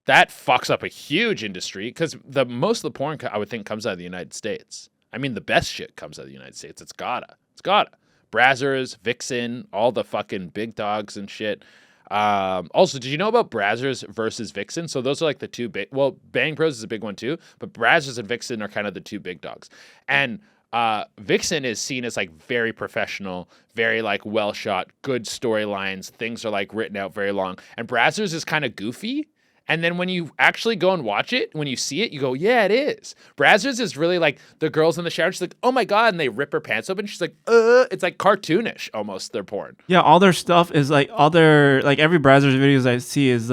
That fucks up a huge industry because most of the porn, I would think, comes out of the United States. I mean, the best shit comes out of the United States. It's gotta. Brazzers, Vixen, all the fucking big dogs and shit. Also, did you know about Brazzers versus Vixen? So those are the two big, well, Bang Bros is a big one too, but Brazzers and Vixen are kind of the two big dogs. And Vixen is seen as very professional, very well shot, good storylines. Things are written out very long. And Brazzers is kind of goofy. And then when you actually go and watch it, when you see it, you go, yeah, it is. Brazzers is really the girls in the shower. She's like, oh my God. And they rip her pants open. She's like, it's cartoonish almost, their porn. Yeah, all their stuff is every Brazzers videos I see is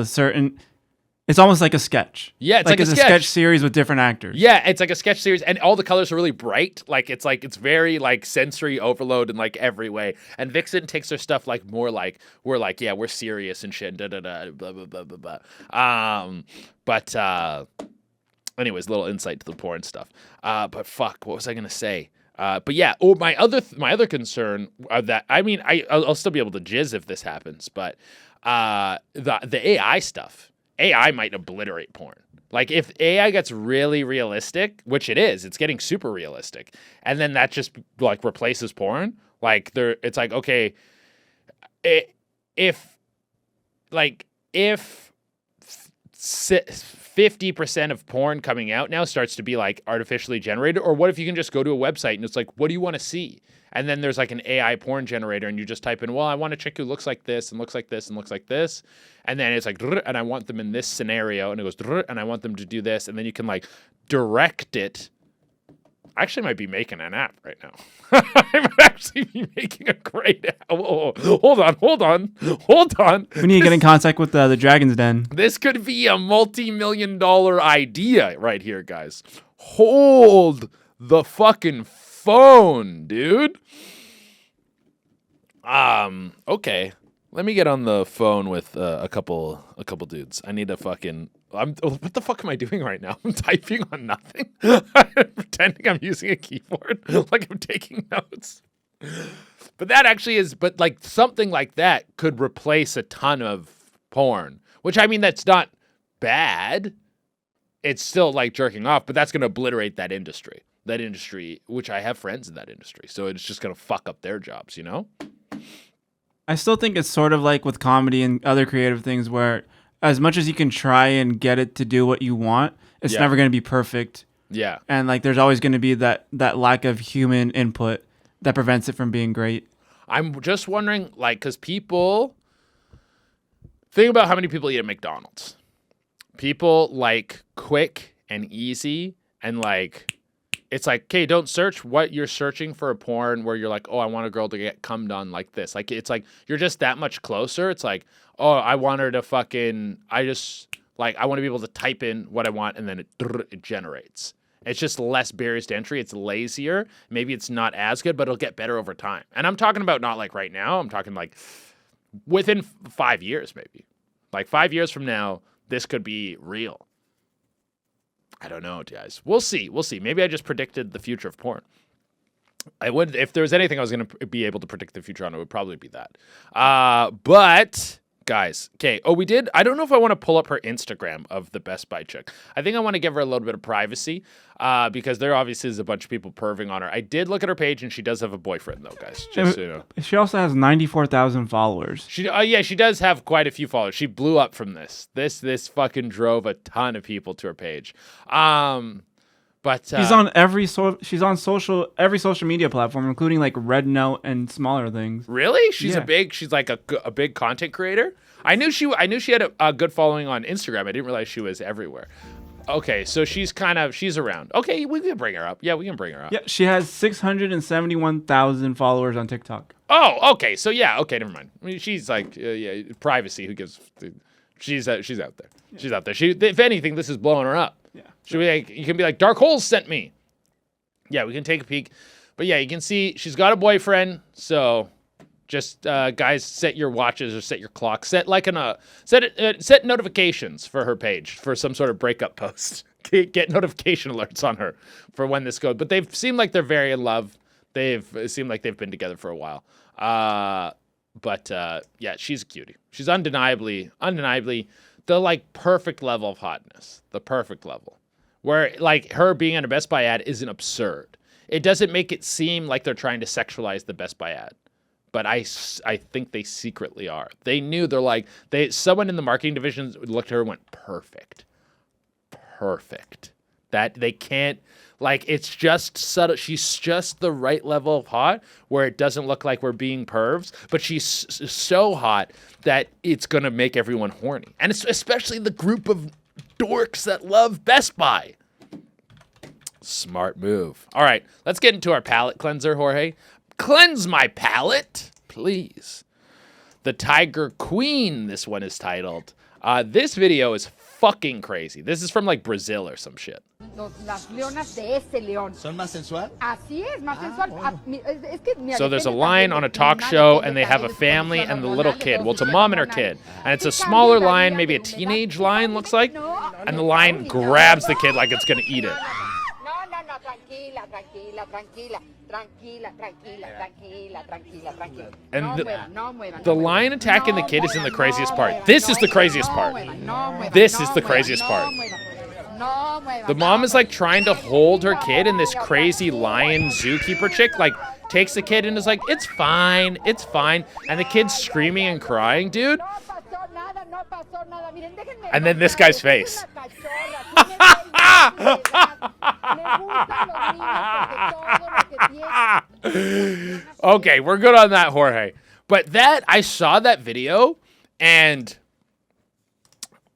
it's almost like a sketch. Yeah, it's it's a sketch series with different actors. Yeah, it's like a sketch series, and all the colors are really bright. It's very sensory overload in every way. And Vixen takes their stuff more we're serious and shit, blah blah blah blah blah. But anyways, little insight to the porn stuff. But fuck, what was I gonna say? But yeah, my other concern that I'll still be able to jizz if this happens, but the AI stuff. AI might obliterate porn. If AI gets really realistic, which it is, it's getting super realistic, and then that just replaces porn. It's okay. if 50% of porn coming out now starts to be like artificially generated, or what if you can just go to a website and it's like, what do you want to see? And then there's like an AI porn generator and you just type in, well, I want a chick who looks like this and looks like this and looks like this. And then it's like, and I want them in this scenario. And it goes, and I want them to do this. And then you can like direct it. I actually might be making an app right now. I might actually be making a great app. Hold on. We need to get in contact with the Dragon's Den. This could be a multi-million-dollar idea right here, guys. Hold the fucking phone, dude. Okay. Let me get on the phone with a couple dudes. I need to fucking. What the fuck am I doing right now? I'm typing on nothing. I'm pretending I'm using a keyboard like I'm taking notes. But that actually is. But like something like that could replace a ton of porn. Which I mean, that's not bad. It's still like jerking off, but that's going to obliterate that industry. That industry, which I have friends in that industry, so it's just going to fuck up their jobs, you know? I still think it's sort of like with comedy and other creative things where as much as you can try and get it to do what you want, it's never going to be perfect. Yeah. And like there's always going to be that lack of human input that prevents it from being great. I'm just wondering, like, because people... Think about how many people eat at McDonald's. People like quick and easy and like... It's like, okay, don't search what you're searching for a porn where you're like, oh, I want a girl to get cummed on like this. Like, it's like, you're just that much closer. It's like, oh, I want her to fucking, I want to be able to type in what I want and then it generates. It's just less barriers to entry. It's lazier. Maybe it's not as good, but it'll get better over time. And I'm talking about not like right now. I'm talking like within 5 years, maybe. Like 5 years from now, this could be real. I don't know, guys. We'll see. Maybe I just predicted the future of porn. I would, if there was anything I was going to be able to predict the future on, it would probably be that. But guys, okay. Oh, we did. I don't know if I want to pull up her Instagram of the Best Buy chick. I think I want to give her a little bit of privacy because there obviously is a bunch of people perving on her. I did look at her page and she does have a boyfriend though, guys. Just so you know. She also has 94,000 followers. She does have quite a few followers. She blew up from this. This fucking drove a ton of people to her page. But she's on every social media platform, including like Red Note and smaller things. Really? She's like a big content creator. I knew she had a good following on Instagram. I didn't realize she was everywhere. Okay, so she's around. Okay, we can bring her up. Yeah, we can bring her up. Yeah, she has 671,000 followers on TikTok. Oh, okay. So yeah, okay, never mind. I mean, she's like privacy. Who gives? She's out there. Yeah. She's out there. If anything, this is blowing her up. Yeah. Should we you can be like, Dark Holes sent me. Yeah, we can take a peek. But yeah, you can see she's got a boyfriend. So just guys, set your watches or set your clock. Set set notifications for her page for some sort of breakup post. Get notification alerts on her for when this goes. But they seem like they're very in love. It seemed like they've been together for a while. But yeah, she's a cutie. She's undeniably the like perfect level of hotness. The perfect level. Where like her being in a Best Buy ad isn't absurd. It doesn't make it seem like they're trying to sexualize the Best Buy ad. But I think they secretly are. They knew someone in the marketing division looked at her and went, perfect. That they can't, like, it's just subtle. She's just the right level of hot where it doesn't look like we're being pervs, but she's so hot that it's going to make everyone horny. And it's especially the group of dorks that love Best Buy. Smart move. All right, let's get into our palate cleanser, Jorge. Cleanse my palate, please. The Tiger Queen, this one is titled. This video is fucking crazy. This is from like Brazil or some shit. Las leonas de ese león. ¿Son más sensual? Así es, más sensual. Es que, mira, So there's a lion on a talk show and they have a family and the little kid. Well, it's a mom and her kid. And it's a smaller lion, maybe a teenage lion looks like. And the lion grabs the kid like it's gonna eat it. No, tranquila. And the lion attacking the kid isn't the craziest part. This is the craziest part. This is the craziest part. The mom is like trying to hold her kid and this crazy lion zookeeper chick like takes the kid and is like, it's fine. And the kid's screaming and crying, dude. And then this guy's face. Okay, we're good on that, Jorge. But I saw that video, and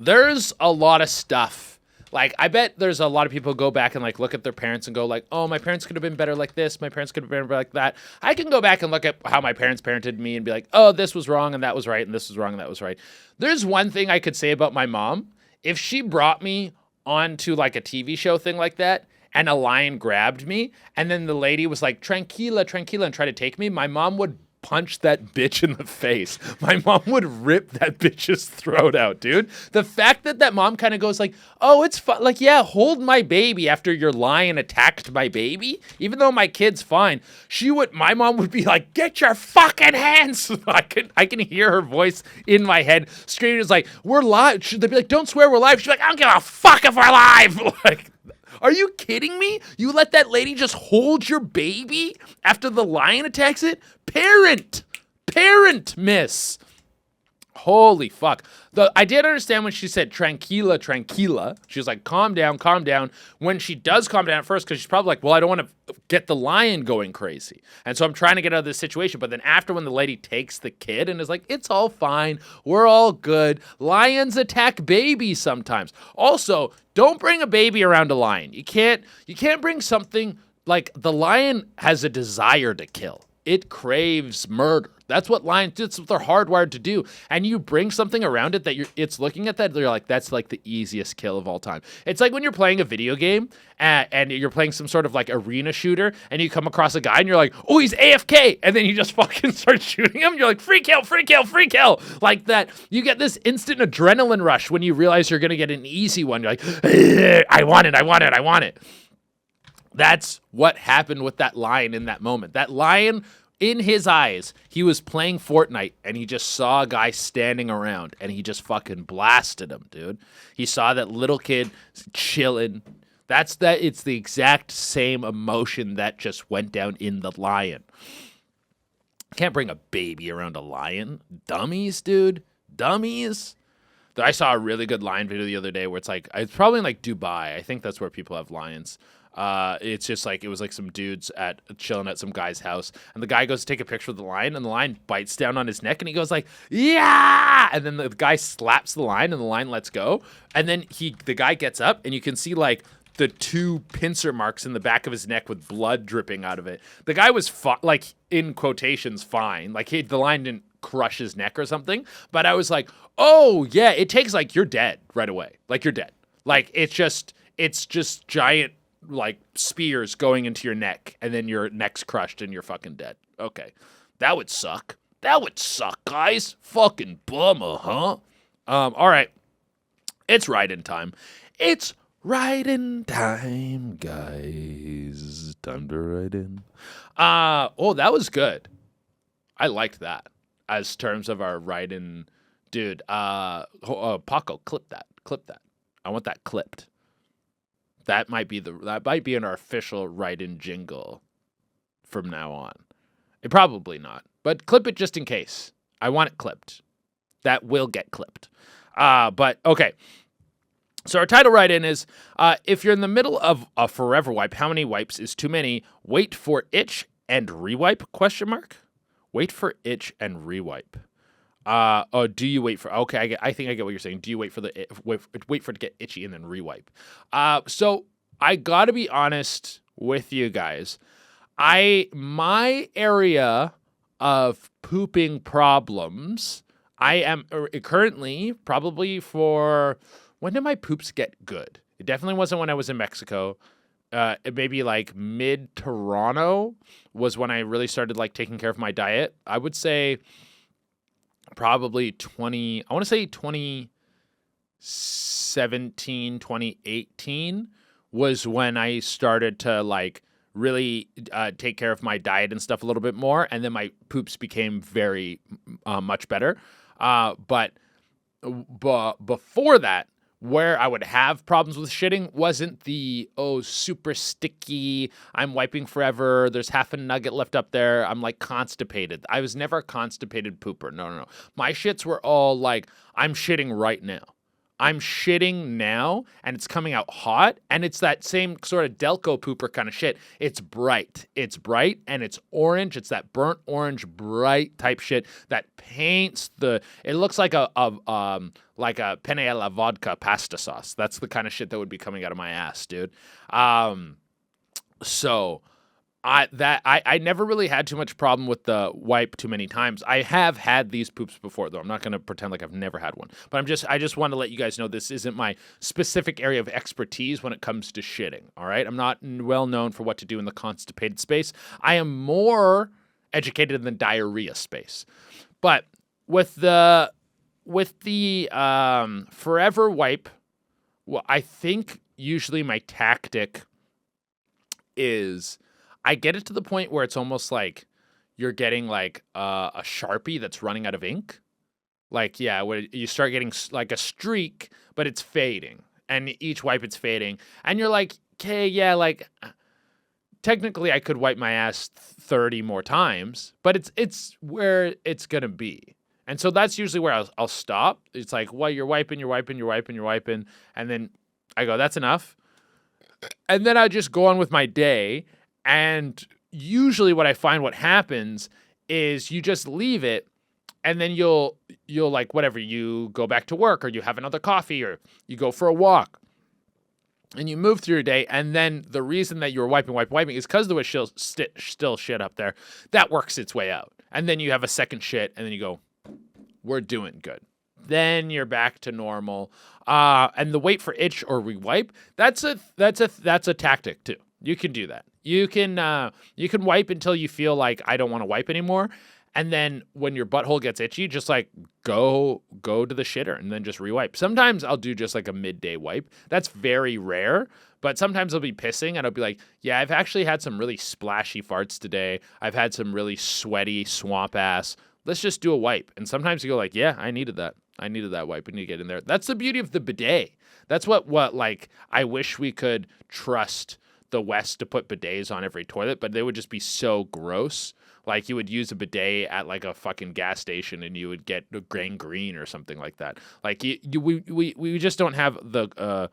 there's a lot of stuff. Like, I bet there's a lot of people who go back and, like, look at their parents and go, like, oh, my parents could have been better like this. My parents could have been better like that. I can go back and look at how my parents parented me and be like, oh, this was wrong and that was right and this was wrong and that was right. There's one thing I could say about my mom. If she brought me onto, like, a TV show thing like that and a lion grabbed me and then the lady was like, tranquila, tranquila, and tried to take me, my mom would punch that bitch in the face. My mom would rip that bitch's throat out, dude. The fact that mom kind of goes like, oh, it's fun. Like, yeah, hold my baby after your lion attacked my baby. Even though my kid's fine, my mom would be like, get your fucking hands. I can hear her voice in my head screaming. It's like, we're live. They'd be like, don't swear, we're live. She's like, I don't give a fuck if we're live. Like, are you kidding me? You let that lady just hold your baby after the lion attacks it? Parent, miss. Holy fuck. I did understand when she said tranquila, tranquila. She was like, calm down, calm down. When she does calm down at first, because she's probably like, well, I don't want to get the lion going crazy. And so I'm trying to get out of this situation. But then after, when the lady takes the kid and is like, it's all fine, we're all good. Lions attack babies sometimes. Also, don't bring a baby around a lion. You can't bring something like the lion has a desire to kill. It craves murder. That's what lions do. That's what they're hardwired to do. And you bring something around it that it's looking at that, you're like, that's like the easiest kill of all time. It's like when you're playing a video game and you're playing some sort of like arena shooter and you come across a guy and you're like, oh, he's AFK. And then you just fucking start shooting him. You're like, free kill, free kill, free kill. Like that. You get this instant adrenaline rush when you realize you're going to get an easy one. You're like, I want it. That's what happened with that lion in that moment. That lion, in his eyes, he was playing Fortnite and he just saw a guy standing around and he just fucking blasted him, dude. He saw that little kid chilling. It's the exact same emotion that just went down in the lion. Can't bring a baby around a lion. Dummies, dude. Dummies. I saw a really good lion video the other day where it's probably in like Dubai. I think that's where people have lions. It's just like, it was like some dudes chilling at some guy's house, and the guy goes to take a picture of the lion, and the lion bites down on his neck, and he goes like, yeah, and then the guy slaps the lion, and the lion lets go, and then the guy gets up, and you can see like the 2 pincer marks in the back of his neck with blood dripping out of it. The guy was like, in quotations, fine. Like, the lion didn't crush his neck or something, but I was like, oh yeah, it takes like, you're dead right away. Like, you're dead. Like, it's just giant like spears going into your neck, and then your neck's crushed and you're fucking dead. Okay. That would suck, guys. Fucking bummer, huh? All right. It's write-in time. It's write-in time, guys. Time to write in. Oh, that was good. I liked that as terms of our write-in. Dude, Paco, clip that. I want that clipped. That might be in our official write-in jingle from now on. It probably not, but clip it just in case. I want it clipped. That will get clipped. But okay. So our title write-in is, if you're in the middle of a forever wipe, how many wipes is too many? Wait for itch and rewipe? ? Wait for itch and rewipe. Do you wait for? Okay, I think I get what you're saying. Do you wait for it to get itchy and then rewipe? So I gotta be honest with you guys. My area of pooping problems, I am currently probably for, when did my poops get good? It definitely wasn't when I was in Mexico. Maybe like mid Toronto was when I really started like taking care of my diet. I would say probably 2017, 2018 was when I started to like really take care of my diet and stuff a little bit more. And then my poops became very much better. But before that Where I would have problems with shitting wasn't the, super sticky, I'm wiping forever, there's half a nugget left up there, I'm like constipated. I was never a constipated pooper. No. My shits were all like, I'm shitting right now. I'm shitting now, and it's coming out hot, and it's that same sort of Delco pooper kind of shit. It's bright, and it's orange. It's that burnt orange, bright type shit that paints it looks like a penne alla vodka pasta sauce. That's the kind of shit that would be coming out of my ass, dude. So I never really had too much problem with the wipe too many times. I have had these poops before, though. I'm not going to pretend like I've never had one. But I just want to let you guys know this isn't my specific area of expertise when it comes to shitting, all right? I'm not well known for what to do in the constipated space. I am more educated in the diarrhea space. But with the forever wipe, well, I think usually my tactic is I get it to the point where it's almost like you're getting like a Sharpie that's running out of ink. Like, yeah, where you start getting like a streak, but it's fading. And each wipe it's fading. And you're like, okay, yeah, like technically I could wipe my ass 30 more times, but it's where it's going to be. And so that's usually where I'll stop. It's like, well, you're wiping. And then I go, that's enough. And then I just go on with my day. And usually what I find what happens is you just leave it, and then you'll like whatever, you go back to work, or you have another coffee, or you go for a walk, and you move through your day. And then the reason that you were wiping is because there was still shit up there. That works its way out. And then you have a second shit, and then you go, we're doing good. Then you're back to normal. And the wait for itch or rewipe, that's a tactic too. You can do that. You can wipe until you feel like I don't want to wipe anymore, and then when your butthole gets itchy, just like go to the shitter and then just rewipe. Sometimes I'll do just like a midday wipe. That's very rare, but sometimes I'll be pissing and I'll be like, yeah, I've actually had some really splashy farts today. I've had some really sweaty swamp ass. Let's just do a wipe. And sometimes you go like, yeah, I needed that wipe. I need to get in there. That's the beauty of the bidet. That's what like I wish we could trust the West to put bidets on every toilet, but they would just be so gross. Like you would use a bidet at like a fucking gas station and you would get gangrene or something like that. Like we just don't have the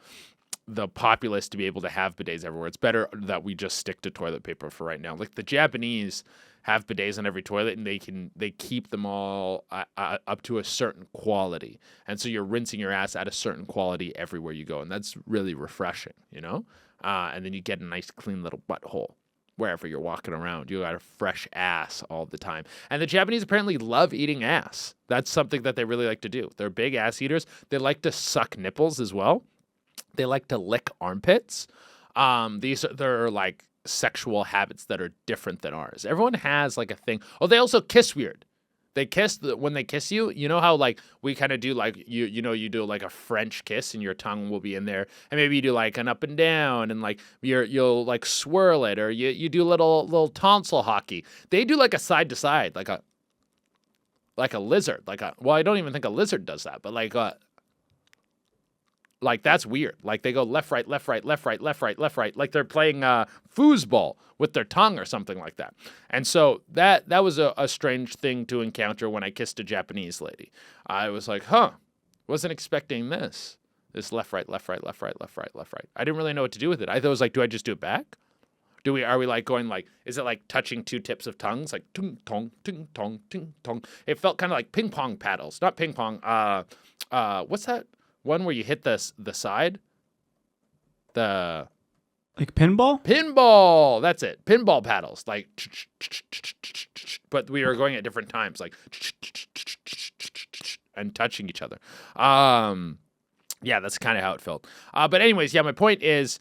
populace to be able to have bidets everywhere. It's better that we just stick to toilet paper for right now. Like the Japanese have bidets on every toilet, and they keep them all up to a certain quality. And so you're rinsing your ass at a certain quality everywhere you go, and that's really refreshing, you know? And then you get a nice clean little butthole wherever you're walking around. You got a fresh ass all the time. And the Japanese apparently love eating ass. That's something that they really like to do. They're big ass eaters. They like to suck nipples as well. They like to lick armpits. They're like sexual habits that are different than ours. Everyone has like a thing. Oh, they also kiss weird. They kiss when they kiss you. You know how like we kind of do like you do like a French kiss and your tongue will be in there, and maybe you do like an up and down, and like you'll like swirl it, or you do little tonsil hockey. They do like a side to side, like a lizard, well, I don't even think a lizard does that, but like that's weird. Like they go left, right, left, right, left, right, left, right, left, right. Like they're playing foosball with their tongue or something like that. And so that was a strange thing to encounter when I kissed a Japanese lady. I was like, wasn't expecting this. This left, right, left, right, left, right, left, right, left, right. I didn't really know what to do with it. I thought it was like, do I just do it back? Are we like going like, is it like touching two tips of tongues? Like ting tong, ting tong, ting tong. It felt kind of like ping pong paddles. Not ping pong. What's that one where you hit the side? Like pinball? Pinball. That's it. Pinball paddles. Like, but we were going at different times, like, and touching each other. Yeah, that's kind of how it felt. But anyways, yeah, my point is,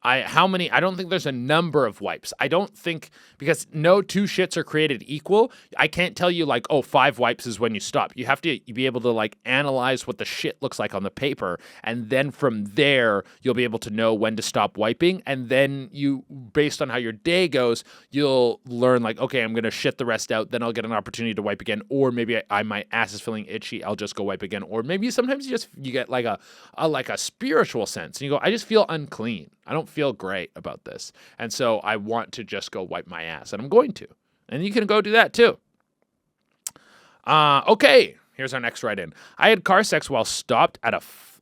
I don't think there's a number of wipes. I don't think, because no two shits are created equal. I can't tell you like, 5 wipes is when you stop. You have to be able to like analyze what the shit looks like on the paper. And then from there, you'll be able to know when to stop wiping. And then you, based on how your day goes, you'll learn like, okay, I'm going to shit the rest out. Then I'll get an opportunity to wipe again. Or maybe my ass is feeling itchy. I'll just go wipe again. Or maybe sometimes you get like a spiritual sense. And you go, I just feel unclean. I don't feel great about this. And so I want to just go wipe my ass. And I'm going to. And you can go do that too. Okay. Here's our next write-in. I had car sex while stopped at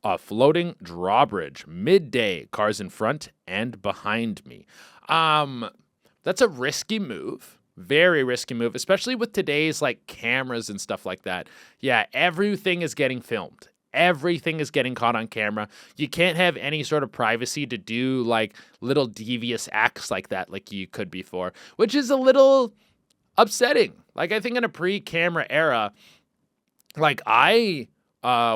a floating drawbridge. Midday. Cars in front and behind me. That's a risky move. Very risky move, especially with today's like cameras and stuff like that. Yeah, everything is getting filmed. Everything is getting caught on camera. You can't have any sort of privacy to do like little devious acts like that like you could before, which is a little upsetting. Like I think in a pre-camera era, like I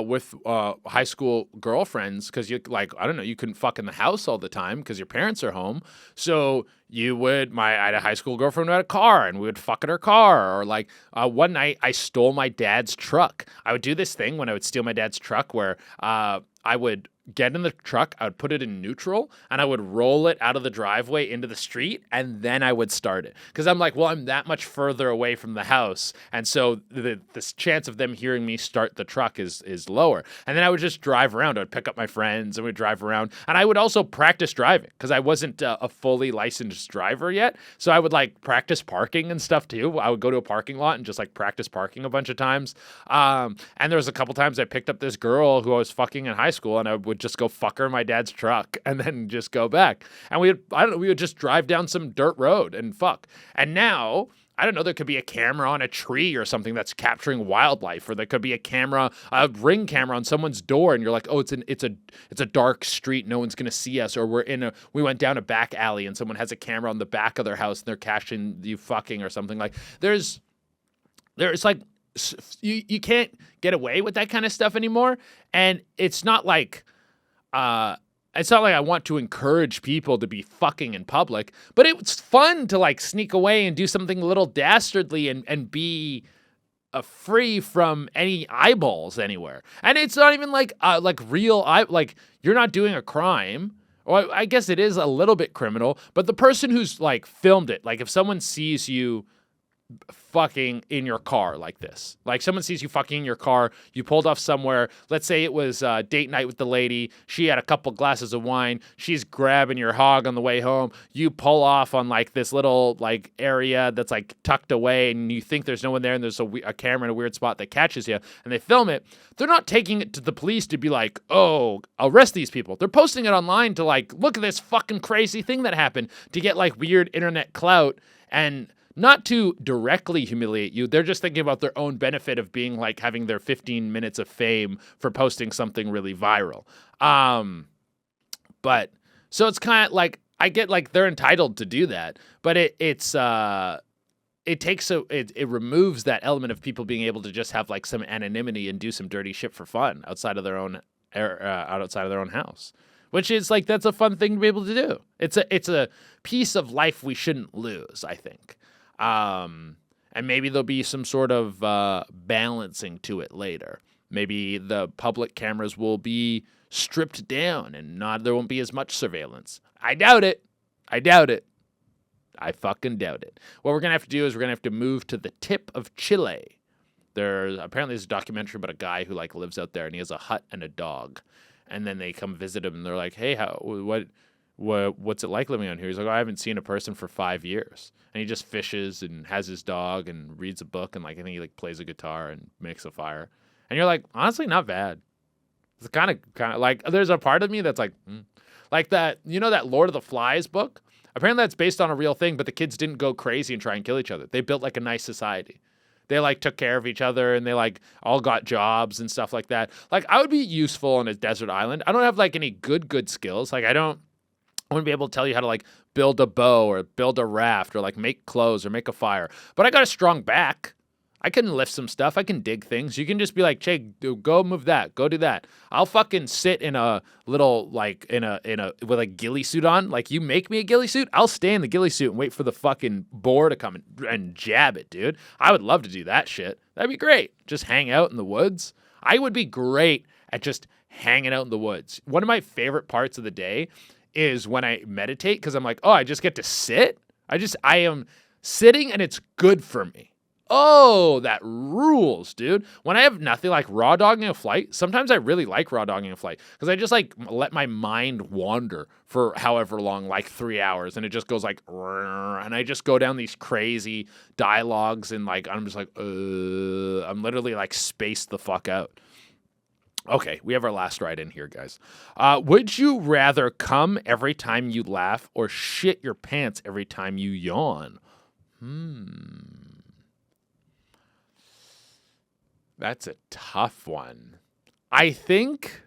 with high school girlfriends, because you you couldn't fuck in the house all the time because your parents are home. So I had a high school girlfriend who had a car, and we would fuck in her car. Or like one night I stole my dad's truck. I would do this thing when I would steal my dad's truck where I would get in the truck, I would put it in neutral, and I would roll it out of the driveway into the street, and then I would start it. Because I'm like, well, I'm that much further away from the house, and so the chance of them hearing me start the truck is lower. And then I would just drive around. I would pick up my friends, and we'd drive around. And I would also practice driving, because I wasn't a fully licensed driver yet. So I would like practice parking and stuff too. I would go to a parking lot and just like practice parking a bunch of times. And there was a couple times I picked up this girl who I was fucking in high school, and I would just go fuck her in my dad's truck and then just go back. And we would just drive down some dirt road and fuck. And now, I don't know, there could be a camera on a tree or something that's capturing wildlife, or there could be a ring camera on someone's door, and you're like, oh, it's a dark street, no one's gonna see us. Or we went down a back alley and someone has a camera on the back of their house and they're catching you fucking or something. Like there's like, you can't get away with that kind of stuff anymore. And it's not like I want to encourage people to be fucking in public, but it's fun to like sneak away and do something a little dastardly and be free from any eyeballs anywhere. And it's not even like you're not doing a crime. Or I guess it is a little bit criminal, but the person who's like filmed it, like if someone sees you fucking in your car like this, like someone sees you fucking in your car, you pulled off somewhere, let's say it was date night with the lady, she had a couple glasses of wine, she's grabbing your hog on the way home, you pull off on like this little like area that's like tucked away, and you think there's no one there, and there's a camera in a weird spot that catches you, and they film it. They're not taking it to the police to be like, oh, arrest these people. They're posting it online to like, look at this fucking crazy thing that happened, to get like weird internet clout, and not to directly humiliate you. They're just thinking about their own benefit of being like having their 15 minutes of fame for posting something really viral. But so it's kind of like, I get like they're entitled to do that, but it removes that element of people being able to just have like some anonymity and do some dirty shit for fun outside of their own house. Which is like, that's a fun thing to be able to do. It's a piece of life we shouldn't lose, I think. And maybe there'll be some sort of balancing to it later. Maybe the public cameras will be stripped down and there won't be as much surveillance. I doubt it. I fucking doubt it. What we're going to have to do is we're going to have to move to the tip of Chile. There's a documentary about a guy who like lives out there, and he has a hut and a dog. And then they come visit him, and they're like, hey, what's it like living out here? He's like, I haven't seen a person for 5 years. And he just fishes and has his dog and reads a book, and like I think he like plays a guitar and makes a fire. And you're like, honestly, not bad. It's kind of like, there's a part of me that's like, like that, that Lord of the Flies book? Apparently that's based on a real thing, but the kids didn't go crazy and try and kill each other. They built like a nice society. They like took care of each other, and they like all got jobs and stuff like that. Like I would be useful on a desert island. I don't have like any good skills. Like I wouldn't be able to tell you how to like build a bow or build a raft or like make clothes or make a fire. But I got a strong back. I can lift some stuff. I can dig things. You can just be like, Che, go move that. Go do that. I'll fucking sit in a little, like, with a ghillie suit on. Like, you make me a ghillie suit, I'll stay in the ghillie suit and wait for the fucking boar to come and jab it, dude. I would love to do that shit. That'd be great. Just hang out in the woods. I would be great at just hanging out in the woods. One of my favorite parts of the day is when I meditate, because I'm like, oh, I just get to sit. I am sitting and it's good for me. Oh, that rules, dude. When I have nothing, like raw dogging a flight, sometimes I really like raw dogging a flight because I just like let my mind wander for however long, like 3 hours, and it just goes like, and I just go down these crazy dialogues and like, I'm just like, I'm literally like spaced the fuck out. Okay, we have our last ride in here, guys. Would you rather come every time you laugh or shit your pants every time you yawn? That's a tough one. I think,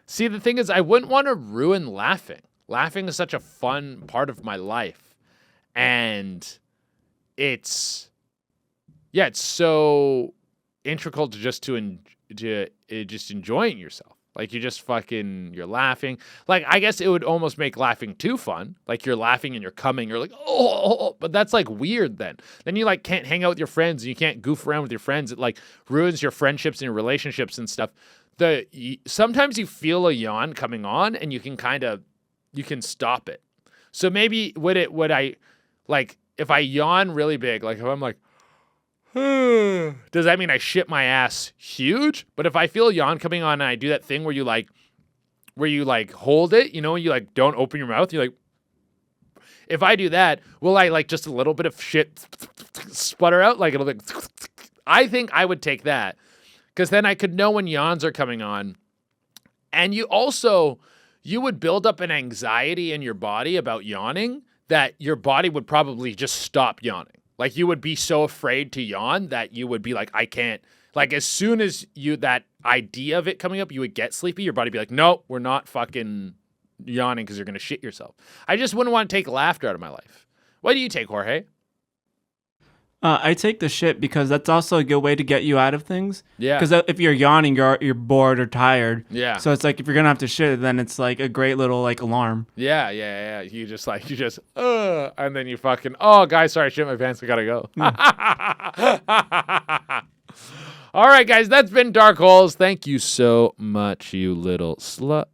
see, the thing is, I wouldn't want to ruin laughing. Laughing is such a fun part of my life. And it's so integral to just enjoying yourself. Like you're laughing. Like, I guess it would almost make laughing too fun. Like you're laughing and you're coming. You're like, oh, but that's like weird then. Then you like can't hang out with your friends and you can't goof around with your friends. It like ruins your friendships and your relationships and stuff. Sometimes you feel a yawn coming on and you can stop it. So maybe would I like, if I yawn really big, like if I'm like, does that mean I shit my ass huge? But if I feel a yawn coming on and I do that thing where you hold it, you know, and you like don't open your mouth, you're like, if I do that, will I like just a little bit of shit sputter out? Like it'll be, I think I would take that because then I could know when yawns are coming on. And you would build up an anxiety in your body about yawning that your body would probably just stop yawning. Like you would be so afraid to yawn that you would be like, I can't. Like as soon as that idea of it coming up, you would get sleepy. Your body would be like, no, we're not fucking yawning because you're going to shit yourself. I just wouldn't want to take laughter out of my life. What do you take, Jorge? I take the shit because that's also a good way to get you out of things. Yeah. Because if you're yawning, you're bored or tired. Yeah. So it's like if you're gonna have to shit, then it's like a great little like alarm. Yeah. You just and then you fucking, oh, guys, sorry, I shit my pants. I gotta go. All right, guys, that's been Dark Holes. Thank you so much, you little slut.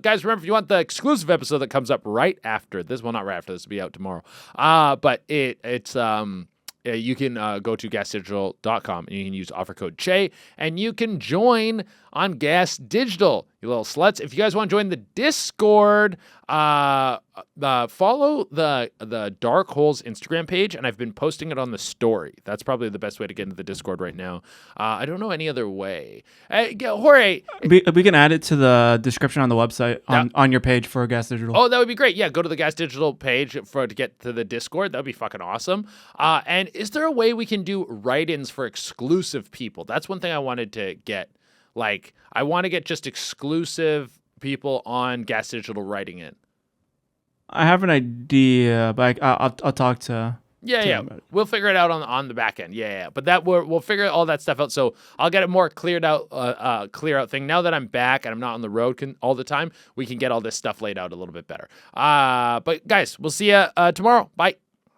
Guys, remember, if you want the exclusive episode that comes up right after this, well, not right after this, will be out tomorrow. But it's you can go to gasdigital.com and you can use offer code Che and you can join on Gas Digital, you little sluts. If you guys want to join the Discord, follow the Dark Holes Instagram page, and I've been posting it on the story. That's probably the best way to get into the Discord right now. I don't know any other way. Jorge, we can add it to the description on the website on your page for Gas Digital. Oh, that would be great. Yeah, go to the Gas Digital page to get to the Discord. That would be fucking awesome. And is there a way we can do write-ins for exclusive people? That's one thing I wanted to get. Like, I want to get just exclusive people on Gas Digital writing in. I have an idea, but I'll talk to. Yeah. We'll figure it out on the back end. Yeah. But we'll figure all that stuff out. So I'll get a more clear out thing. Now that I'm back and I'm not on the road all the time, we can get all this stuff laid out a little bit better. But guys, we'll see you tomorrow. Bye.